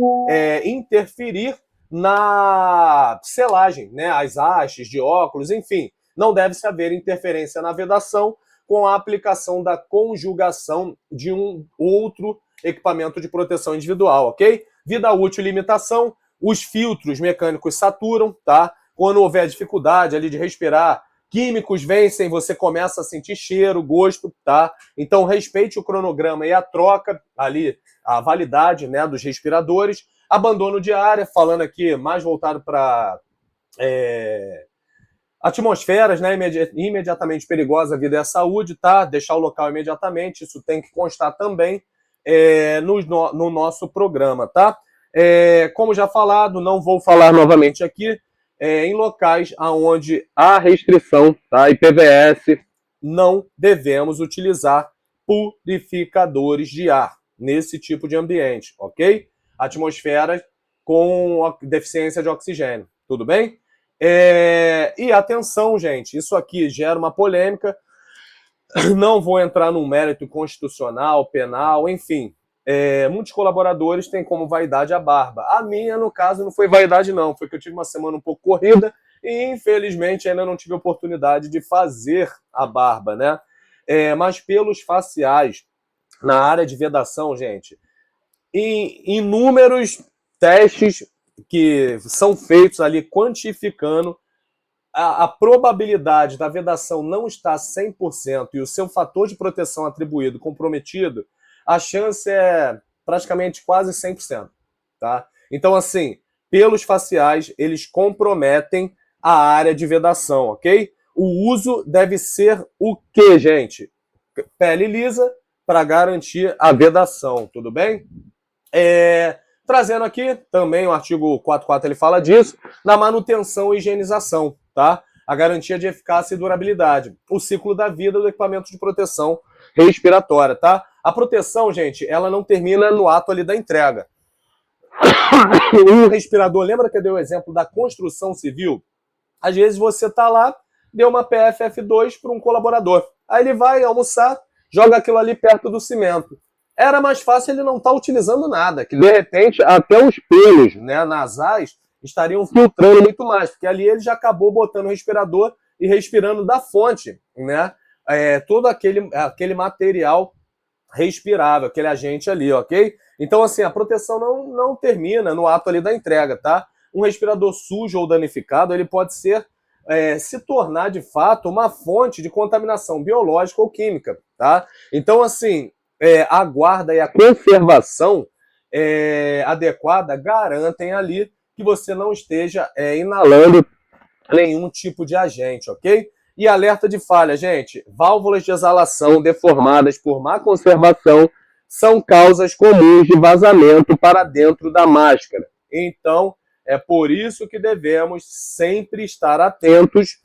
interferir na selagem, né? As hastes de óculos, enfim. Não deve-se haver interferência na vedação com a aplicação da conjugação de um outro equipamento de proteção individual, ok? Vida útil e limitação, os filtros mecânicos saturam, tá? Quando houver dificuldade ali de respirar, químicos vencem, você começa a sentir cheiro, gosto, tá? Então respeite o cronograma e a troca ali, a validade, né, dos respiradores. Abandono de área, falando aqui mais voltado para atmosferas, né, imediatamente perigosa à vida e à saúde, tá? Deixar o local imediatamente, isso tem que constar também no nosso programa, tá? Como já falado, não vou falar novamente aqui, em locais onde há restrição, tá? IPVS, não devemos utilizar purificadores de ar nesse tipo de ambiente, ok? Atmosferas com deficiência de oxigênio, tudo bem? E atenção, gente, isso aqui gera uma polêmica, não vou entrar num mérito constitucional, penal, enfim. Muitos colaboradores têm como vaidade a barba. A minha, no caso, não foi vaidade não, foi que eu tive uma semana um pouco corrida e, infelizmente, ainda não tive oportunidade de fazer a barba, né? Mas pelos faciais, na área de vedação, gente, em inúmeros testes que são feitos ali quantificando a probabilidade da vedação não estar 100% e o seu fator de proteção atribuído comprometido, a chance é praticamente quase 100%, tá? Então, assim, pelos faciais, eles comprometem a área de vedação, ok? O uso deve ser o quê, gente? Pele lisa para garantir a vedação, tudo bem? Trazendo aqui também o artigo 44, ele fala disso, na manutenção e higienização, tá? A garantia de eficácia e durabilidade, o ciclo da vida do equipamento de proteção respiratória, tá? A proteção, gente, ela não termina no ato ali da entrega. Um respirador, lembra que eu dei o exemplo da construção civil? Às vezes você tá lá, deu uma PFF2 para um colaborador, aí ele vai almoçar, joga aquilo ali perto do cimento. Era mais fácil ele não estar utilizando nada, que de repente até os pelos, né, nasais estariam filtrando muito mais, porque ali ele já acabou botando o respirador e respirando da fonte, né, todo aquele material respirável, aquele agente ali, ok? Então, assim, a proteção não termina no ato ali da entrega, tá? Um respirador sujo ou danificado, ele pode se tornar, de fato, uma fonte de contaminação biológica ou química, tá? Então, assim, a guarda e a conservação adequada garantem ali que você não esteja inalando nenhum tipo de agente, ok? E alerta de falha, gente, válvulas de exalação deformadas por má conservação são causas comuns de vazamento para dentro da máscara. Então, é por isso que devemos sempre estar atentos.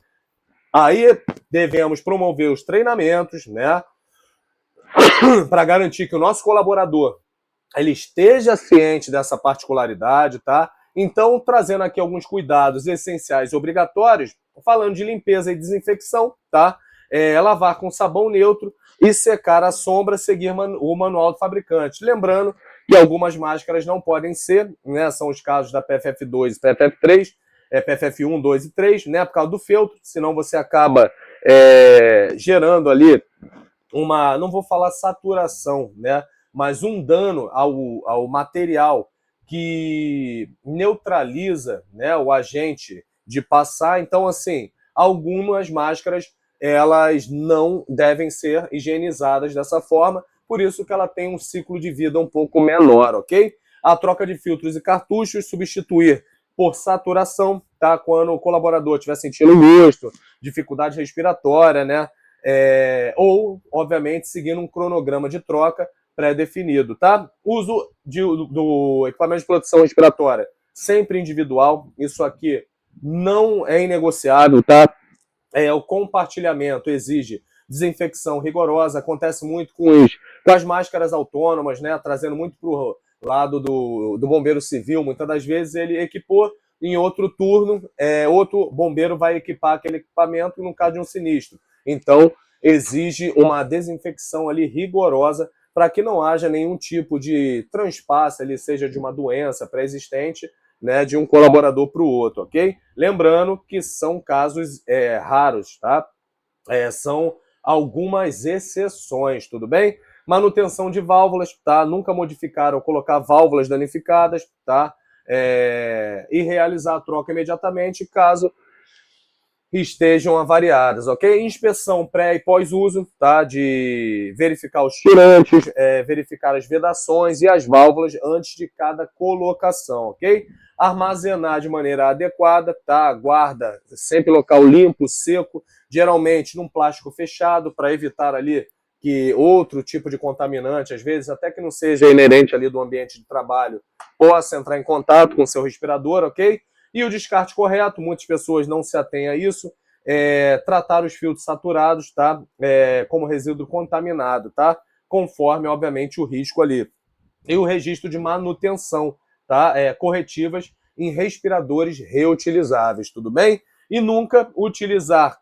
Aí devemos promover os treinamentos, né, para garantir que o nosso colaborador ele esteja ciente dessa particularidade, tá? Então, trazendo aqui alguns cuidados essenciais e obrigatórios, falando de limpeza e desinfecção, tá? Lavar com sabão neutro e secar a sombra, seguir o manual do fabricante. Lembrando que algumas máscaras não podem ser, né? São os casos da PFF2 e PFF3, PFF1, 2 e 3, né? Por causa do feltro, senão você acaba gerando ali não vou falar saturação, né? Mas um dano ao material que neutraliza, né, o agente de passar. Então, assim, algumas máscaras, elas não devem ser higienizadas dessa forma, por isso que ela tem um ciclo de vida um pouco menor, ok? A troca de filtros e cartuchos, substituir por saturação, tá? Quando o colaborador estiver sentindo gosto, dificuldade respiratória, né? Ou, obviamente, seguindo um cronograma de troca pré-definido, tá? Uso do equipamento de proteção respiratória sempre individual, isso aqui não é inegociável, tá? O compartilhamento exige desinfecção rigorosa, acontece muito com as máscaras autônomas, né? Trazendo muito para o lado do bombeiro civil, muitas das vezes ele equipou, em outro turno, outro bombeiro vai equipar aquele equipamento no caso de um sinistro. Então, exige uma desinfecção ali rigorosa para que não haja nenhum tipo de transpasse ali, seja de uma doença pré-existente, né, de um colaborador para o outro, ok? Lembrando que são casos raros, tá? São algumas exceções, tudo bem? Manutenção de válvulas, tá? Nunca modificar ou colocar válvulas danificadas, tá? E realizar a troca imediatamente, caso estejam avariadas, ok? Inspeção pré e pós-uso, tá? De verificar os tirantes, verificar as vedações e as válvulas antes de cada colocação, ok? Armazenar de maneira adequada, tá? Guarda sempre local limpo, seco, geralmente num plástico fechado, para evitar ali que outro tipo de contaminante, às vezes até que não seja inerente ali do ambiente de trabalho, possa entrar em contato com o seu respirador, ok? E o descarte correto, muitas pessoas não se atêm a isso, tratar os filtros saturados, tá? Como resíduo contaminado, tá? Conforme, obviamente, o risco ali. E o registro de manutenção, tá? Corretivas em respiradores reutilizáveis, tudo bem? E nunca utilizar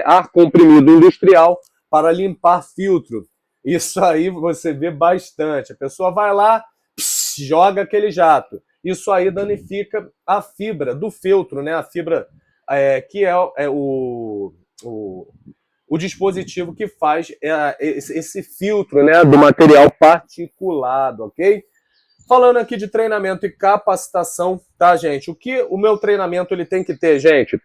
ar comprimido industrial para limpar filtro. Isso aí você vê bastante. A pessoa vai lá, joga aquele jato. Isso aí danifica a fibra do feltro, né? A fibra que é o dispositivo que faz esse filtro, né, do material particulado, ok? Falando aqui de treinamento e capacitação, tá, gente? O meu treinamento ele tem que ter, gente?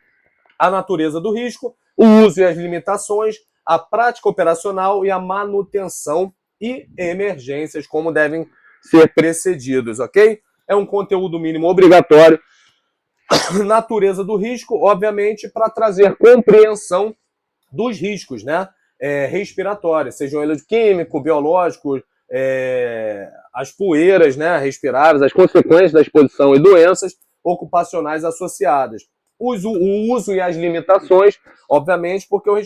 A natureza do risco, o uso e as limitações, a prática operacional e a manutenção e emergências, como devem ser precedidos, ok? É um conteúdo mínimo obrigatório. Natureza do risco, obviamente, para trazer compreensão dos riscos, né? Respiratórios, sejam eles químicos, biológicos, as poeiras, né, respiradas, as consequências da exposição e doenças ocupacionais associadas. O uso e as limitações, obviamente, porque o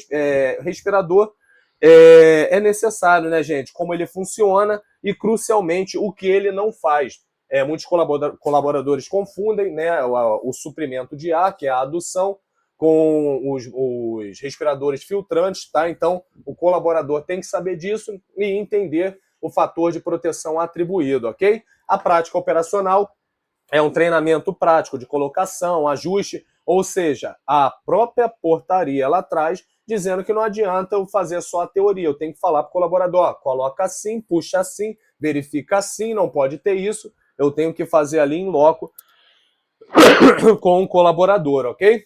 respirador é necessário, né, gente? Como ele funciona e, crucialmente, o que ele não faz. Muitos colaboradores confundem, né, o suprimento de ar, que é a adução, com os respiradores filtrantes, tá? Então, o colaborador tem que saber disso e entender o fator de proteção atribuído, ok? A prática operacional é um treinamento prático de colocação, ajuste, ou seja, a própria portaria lá atrás dizendo que não adianta eu fazer só a teoria, eu tenho que falar para o colaborador, ó, coloca assim, puxa assim, verifica assim, não pode ter isso, eu tenho que fazer ali em loco com o colaborador, ok?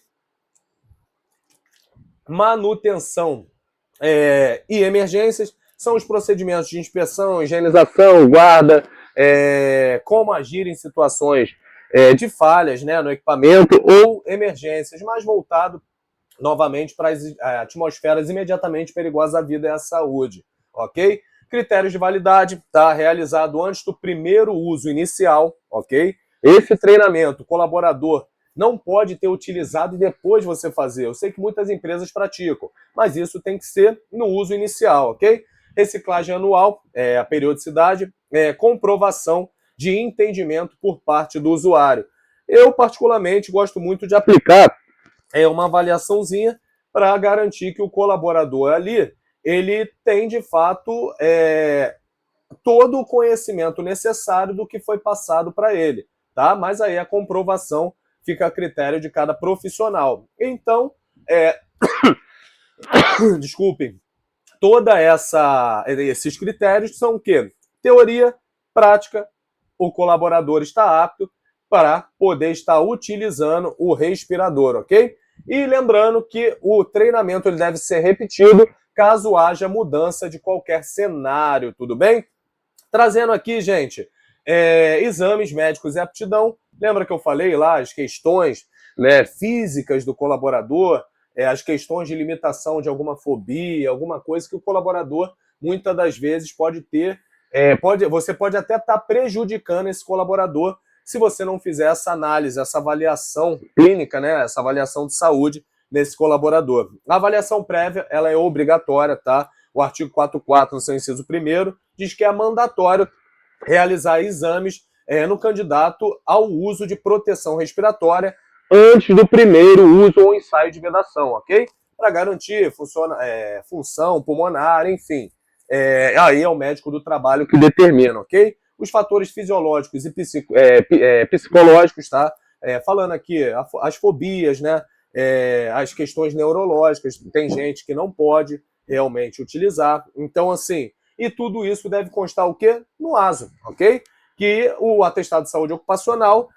Manutenção e emergências são os procedimentos de inspeção, higienização, guarda, como agir em situações de falhas, né, no equipamento ou emergências, mas voltado novamente para as atmosferas imediatamente perigosas à vida e à saúde, ok? Critérios de validade, tá? Realizado antes do primeiro uso inicial, ok? Esse treinamento, o colaborador não pode ter utilizado e depois você fazer. Eu sei que muitas empresas praticam, mas isso tem que ser no uso inicial, ok? Reciclagem anual, a periodicidade, comprovação de entendimento por parte do usuário. Eu, particularmente, gosto muito de aplicar uma avaliaçãozinha para garantir que o colaborador ali, ele tem, de fato, todo o conhecimento necessário do que foi passado para ele, tá? Mas aí a comprovação fica a critério de cada profissional. Então, desculpem, esses critérios são o quê? Teoria, prática, o colaborador está apto para poder estar utilizando o respirador, ok? E lembrando que o treinamento ele deve ser repetido caso haja mudança de qualquer cenário, tudo bem? Trazendo aqui, gente, exames médicos e aptidão. Lembra que eu falei lá as questões, né, físicas do colaborador, as questões de limitação de alguma fobia, alguma coisa que o colaborador, muitas das vezes, pode ter. Você pode até estar prejudicando esse colaborador se você não fizer essa análise, essa avaliação clínica, né, essa avaliação de saúde nesse colaborador. A avaliação prévia, ela é obrigatória, tá? O artigo 44, no seu inciso 1º, diz que é mandatório realizar exames no candidato ao uso de proteção respiratória antes do primeiro uso ou ensaio de vedação, ok? Para garantir função pulmonar, enfim. Aí é o médico do trabalho que determina, ok? Os fatores fisiológicos e psicológicos, tá? Falando aqui, as fobias, né? As questões neurológicas, tem gente que não pode realmente utilizar. Então, assim, E tudo isso deve constar o quê? No ASO, ok? Que o atestado de saúde ocupacional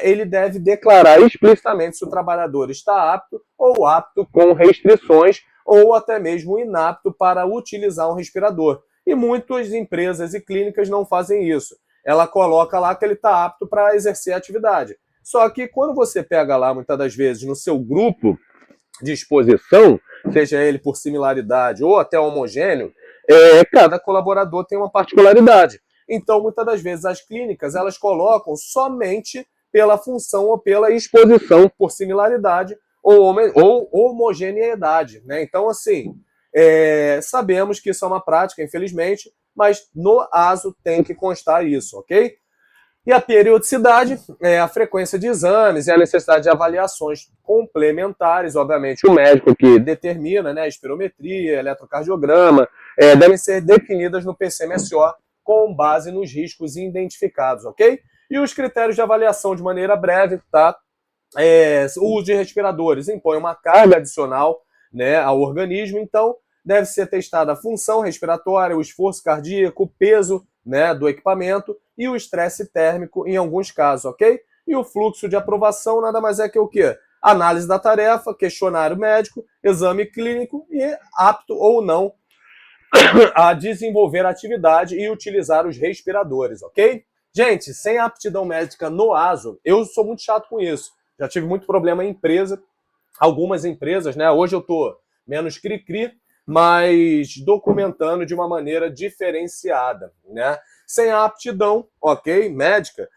ele deve declarar explicitamente se o trabalhador está apto ou apto com restrições ou até mesmo inapto para utilizar um respirador. E muitas empresas e clínicas não fazem isso. Ela coloca lá que ele está apto para exercer a atividade. Só que quando você pega lá, muitas das vezes, no seu grupo de exposição, seja ele por similaridade ou até homogêneo, cada colaborador tem uma particularidade. Então, muitas das vezes, as clínicas elas colocam somente pela função ou pela exposição por similaridade ou homogeneidade, né? Então, assim, sabemos que isso é uma prática, infelizmente, mas no ASO tem que constar isso, ok? E a periodicidade é a frequência de exames e a necessidade de avaliações complementares, obviamente, o médico que determina, né, espirometria, eletrocardiograma, devem ser definidas no PCMSO com base nos riscos identificados, ok? E os critérios de avaliação, de maneira breve, tá? O uso de respiradores impõe uma carga adicional, né, ao organismo, então deve ser testada a função respiratória, o esforço cardíaco, o peso, né, do equipamento e o estresse térmico em alguns casos, ok? E o fluxo de aprovação nada mais é que o quê? Análise da tarefa, questionário médico, exame clínico e apto ou não a desenvolver a atividade e utilizar os respiradores, ok? Gente, sem aptidão médica no ASO, eu sou muito chato com isso. Já tive muito problema em empresa, algumas empresas, né? Hoje eu tô menos cri-cri, mas documentando de uma maneira diferenciada, né? Sem a aptidão, ok, médica,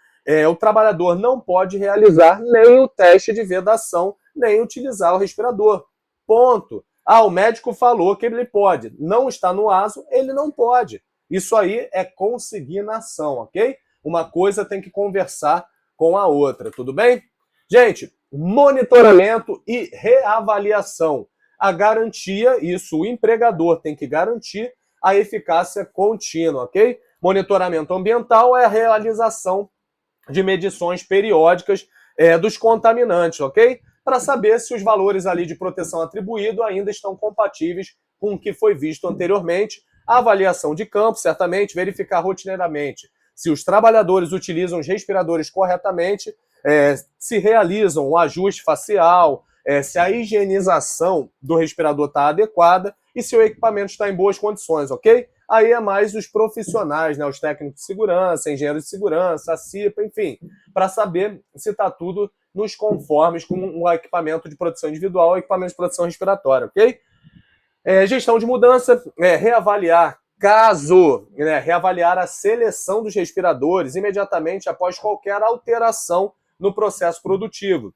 o trabalhador não pode realizar nem o teste de vedação, nem utilizar o respirador. Ponto. O médico falou que ele pode. Não está no ASO, ele não pode. Isso aí é consignação, ok? Uma coisa tem que conversar com a outra, tudo bem? Gente, monitoramento e reavaliação. A garantia, isso o empregador tem que garantir a eficácia contínua, ok? Monitoramento ambiental é a realização de medições periódicas dos contaminantes, ok? Para saber se os valores ali de proteção atribuído ainda estão compatíveis com o que foi visto anteriormente. A avaliação de campo, certamente, verificar rotineiramente se os trabalhadores utilizam os respiradores corretamente, se realizam o ajuste facial, se a higienização do respirador está adequada e se o equipamento está em boas condições, ok? Aí é mais os profissionais, né, os técnicos de segurança, engenheiros de segurança, a CIPA, enfim, para saber se está tudo nos conformes com o equipamento de proteção individual ou equipamento de proteção respiratória, ok? Gestão de mudança, reavaliar reavaliar a seleção dos respiradores imediatamente após qualquer alteração no processo produtivo.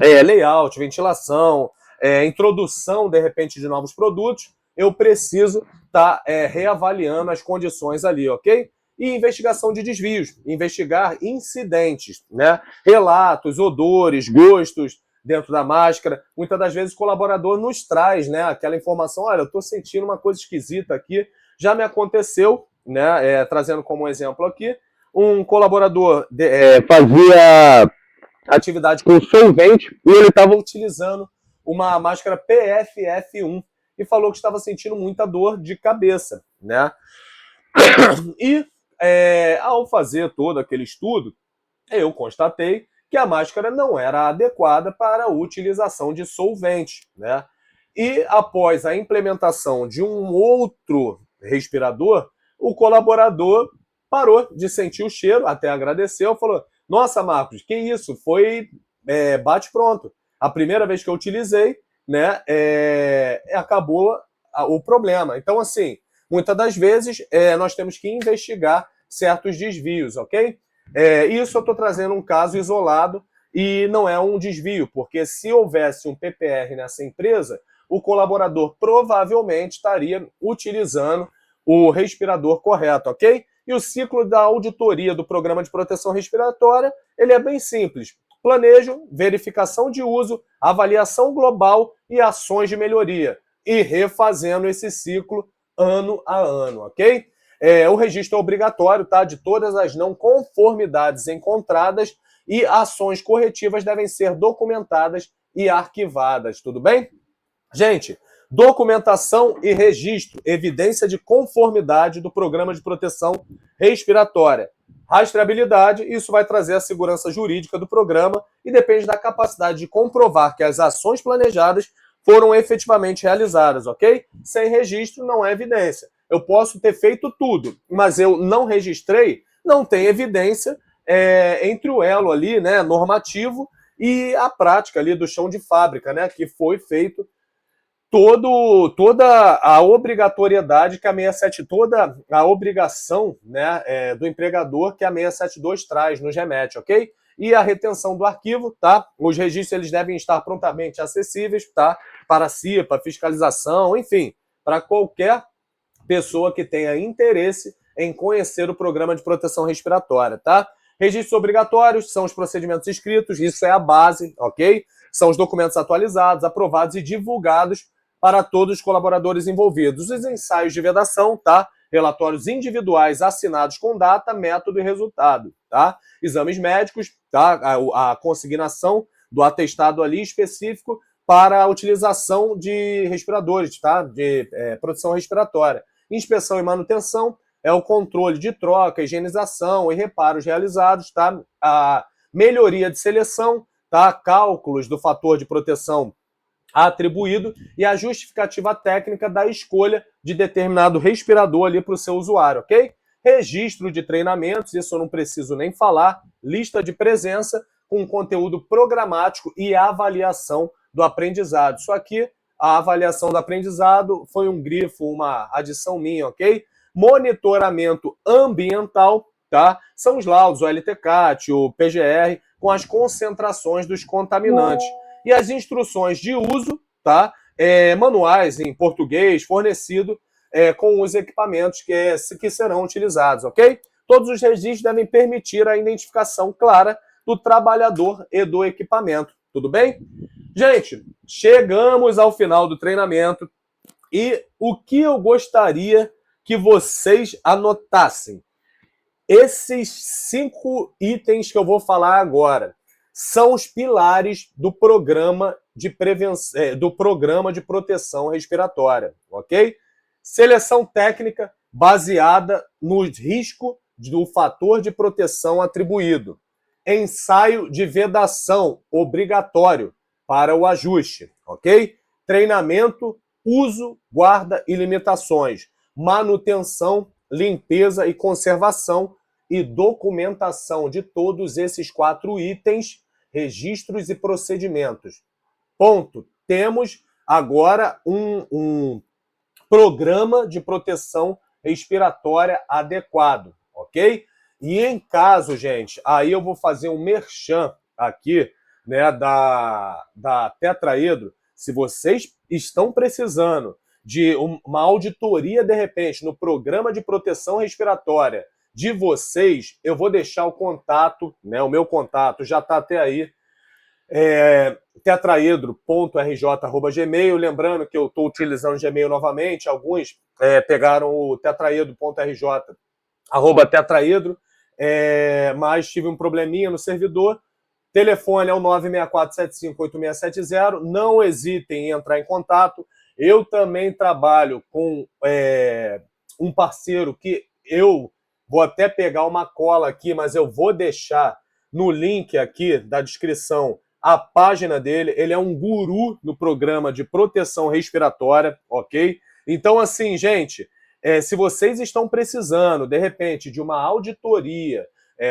Layout, ventilação, introdução, de repente, de novos produtos, eu preciso estar reavaliando as condições ali, ok? E investigação de desvios, investigar incidentes, né? Relatos, odores, gostos dentro da máscara. Muitas das vezes o colaborador nos traz, né, aquela informação, olha, eu estou sentindo uma coisa esquisita aqui. Já me aconteceu, né, trazendo como exemplo aqui, um colaborador fazia atividade com solvente e ele estava utilizando uma máscara PFF1 e falou que estava sentindo muita dor de cabeça, né? E ao fazer todo aquele estudo, eu constatei que a máscara não era adequada para a utilização de solvente, né? E após a implementação de um outro respirador, o colaborador parou de sentir o cheiro, até agradeceu, falou: nossa, Marcos, que isso? Foi bate pronto. A primeira vez que eu utilizei, né, acabou o problema. Então, assim, muitas das vezes nós temos que investigar certos desvios, ok? Isso eu estou trazendo um caso isolado e não é um desvio, porque se houvesse um PPR nessa empresa, o colaborador provavelmente estaria utilizando o respirador correto, ok? E o ciclo da auditoria do Programa de Proteção Respiratória, ele é bem simples. Planejo, verificação de uso, avaliação global e ações de melhoria. E refazendo esse ciclo ano a ano, ok? O registro é obrigatório, tá? De todas as não conformidades encontradas e ações corretivas devem ser documentadas e arquivadas, tudo bem? Gente, Documentação e registro, evidência de conformidade do programa de proteção respiratória. Rastreabilidade, isso vai trazer a segurança jurídica do programa e depende da capacidade de comprovar que as ações planejadas foram efetivamente realizadas, ok? Sem registro não é evidência. Eu posso ter feito tudo, mas eu não registrei, não tem evidência entre o elo ali, né, normativo e a prática ali do chão de fábrica, né, que foi feito toda a obrigatoriedade que a 67, toda a obrigação, né, do empregador que a 672 traz no GEMET, ok? E a retenção do arquivo, tá? Os registros eles devem estar prontamente acessíveis, tá? Para a CIPA, fiscalização, enfim, para qualquer pessoa que tenha interesse em conhecer o programa de proteção respiratória, tá? Registros obrigatórios são os procedimentos escritos, isso é a base, ok? São os documentos atualizados, aprovados e divulgados para todos os colaboradores envolvidos. Os ensaios de vedação, tá? Relatórios individuais assinados com data, método e resultado, tá? Exames médicos, tá? A consignação do atestado ali específico para a utilização de respiradores, tá? De proteção respiratória. Inspeção e manutenção é o controle de troca, higienização e reparos realizados, tá? A melhoria de seleção, tá? Cálculos do fator de proteção atribuído e a justificativa técnica da escolha de determinado respirador ali para o seu usuário, ok? Registro de treinamentos, isso eu não preciso nem falar, lista de presença com conteúdo programático e avaliação do aprendizado. Isso aqui, a avaliação do aprendizado foi um grifo, uma adição minha, ok? Monitoramento ambiental, tá? São os laudos, o LTCAT, o PGR, com as concentrações dos contaminantes. E as instruções de uso, tá? Manuais em português, fornecido com os equipamentos que serão utilizados, ok? Todos os registros devem permitir a identificação clara do trabalhador e do equipamento, tudo bem? Gente, chegamos ao final do treinamento e o que eu gostaria que vocês anotassem? Esses 5 itens que eu vou falar agora são os pilares do programa de prevenção, do programa de proteção respiratória, ok? Seleção técnica baseada no risco do fator de proteção atribuído. Ensaio de vedação obrigatório para o ajuste, ok? Treinamento, uso, guarda e limitações. Manutenção, limpeza e conservação e documentação de todos esses 4 itens, registros e procedimentos. Ponto. Temos agora um programa de proteção respiratória adequado, ok? E em caso, gente, aí eu vou fazer um merchan aqui, né, da Tetraedro. Se vocês estão precisando de uma auditoria, de repente, no programa de proteção respiratória de vocês, eu vou deixar o contato, né, o meu contato já está até aí, tetraedro.rj@gmail. Lembrando que eu estou utilizando o Gmail novamente, alguns pegaram o tetraedro.rj@tetraedro, mas tive um probleminha no servidor. Telefone é o 964758670. Não hesitem em entrar em contato. Eu também trabalho com um parceiro que eu vou até pegar uma cola aqui, mas eu vou deixar no link aqui da descrição a página dele. Ele é um guru no programa de proteção respiratória, ok? Então, assim, gente, se vocês estão precisando, de repente, de uma auditoria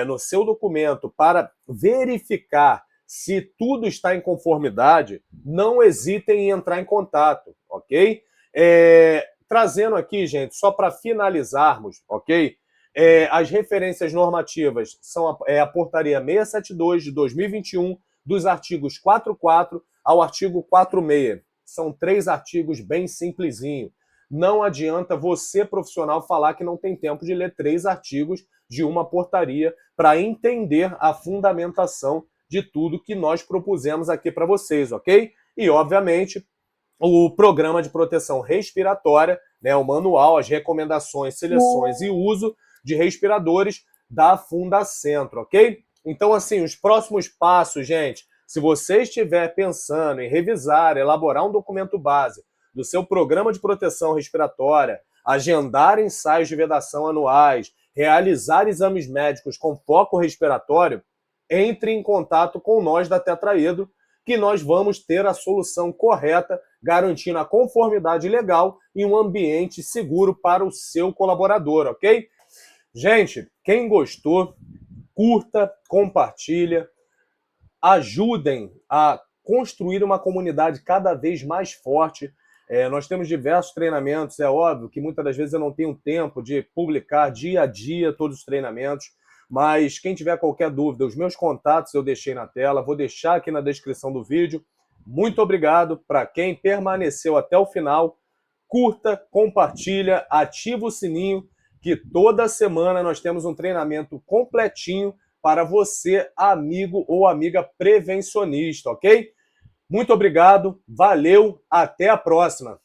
no seu documento para verificar se tudo está em conformidade, não hesitem em entrar em contato, ok? Trazendo aqui, gente, só para finalizarmos, ok? As referências normativas são a portaria 672 de 2021, dos artigos 44 ao artigo 46. São 3 artigos bem simplesinho. Não adianta você, profissional, falar que não tem tempo de ler 3 artigos de uma portaria para entender a fundamentação de tudo que nós propusemos aqui para vocês, ok? E, obviamente, o programa de proteção respiratória, né, o manual, as recomendações, seleções e uso de respiradores da Fundacentro, ok? Então, assim, os próximos passos, gente, se você estiver pensando em revisar, elaborar um documento base do seu programa de proteção respiratória, agendar ensaios de vedação anuais, realizar exames médicos com foco respiratório, entre em contato com nós da Tetraedro, que nós vamos ter a solução correta, garantindo a conformidade legal e um ambiente seguro para o seu colaborador, ok? Gente, quem gostou, curta, compartilha, ajudem a construir uma comunidade cada vez mais forte. Nós temos diversos treinamentos, é óbvio que muitas das vezes eu não tenho tempo de publicar dia a dia todos os treinamentos, mas quem tiver qualquer dúvida, os meus contatos eu deixei na tela, vou deixar aqui na descrição do vídeo. Muito obrigado para quem permaneceu até o final. Curta, compartilha, ativa o sininho, que toda semana nós temos um treinamento completinho para você, amigo ou amiga prevencionista, ok? Muito obrigado, valeu, até a próxima!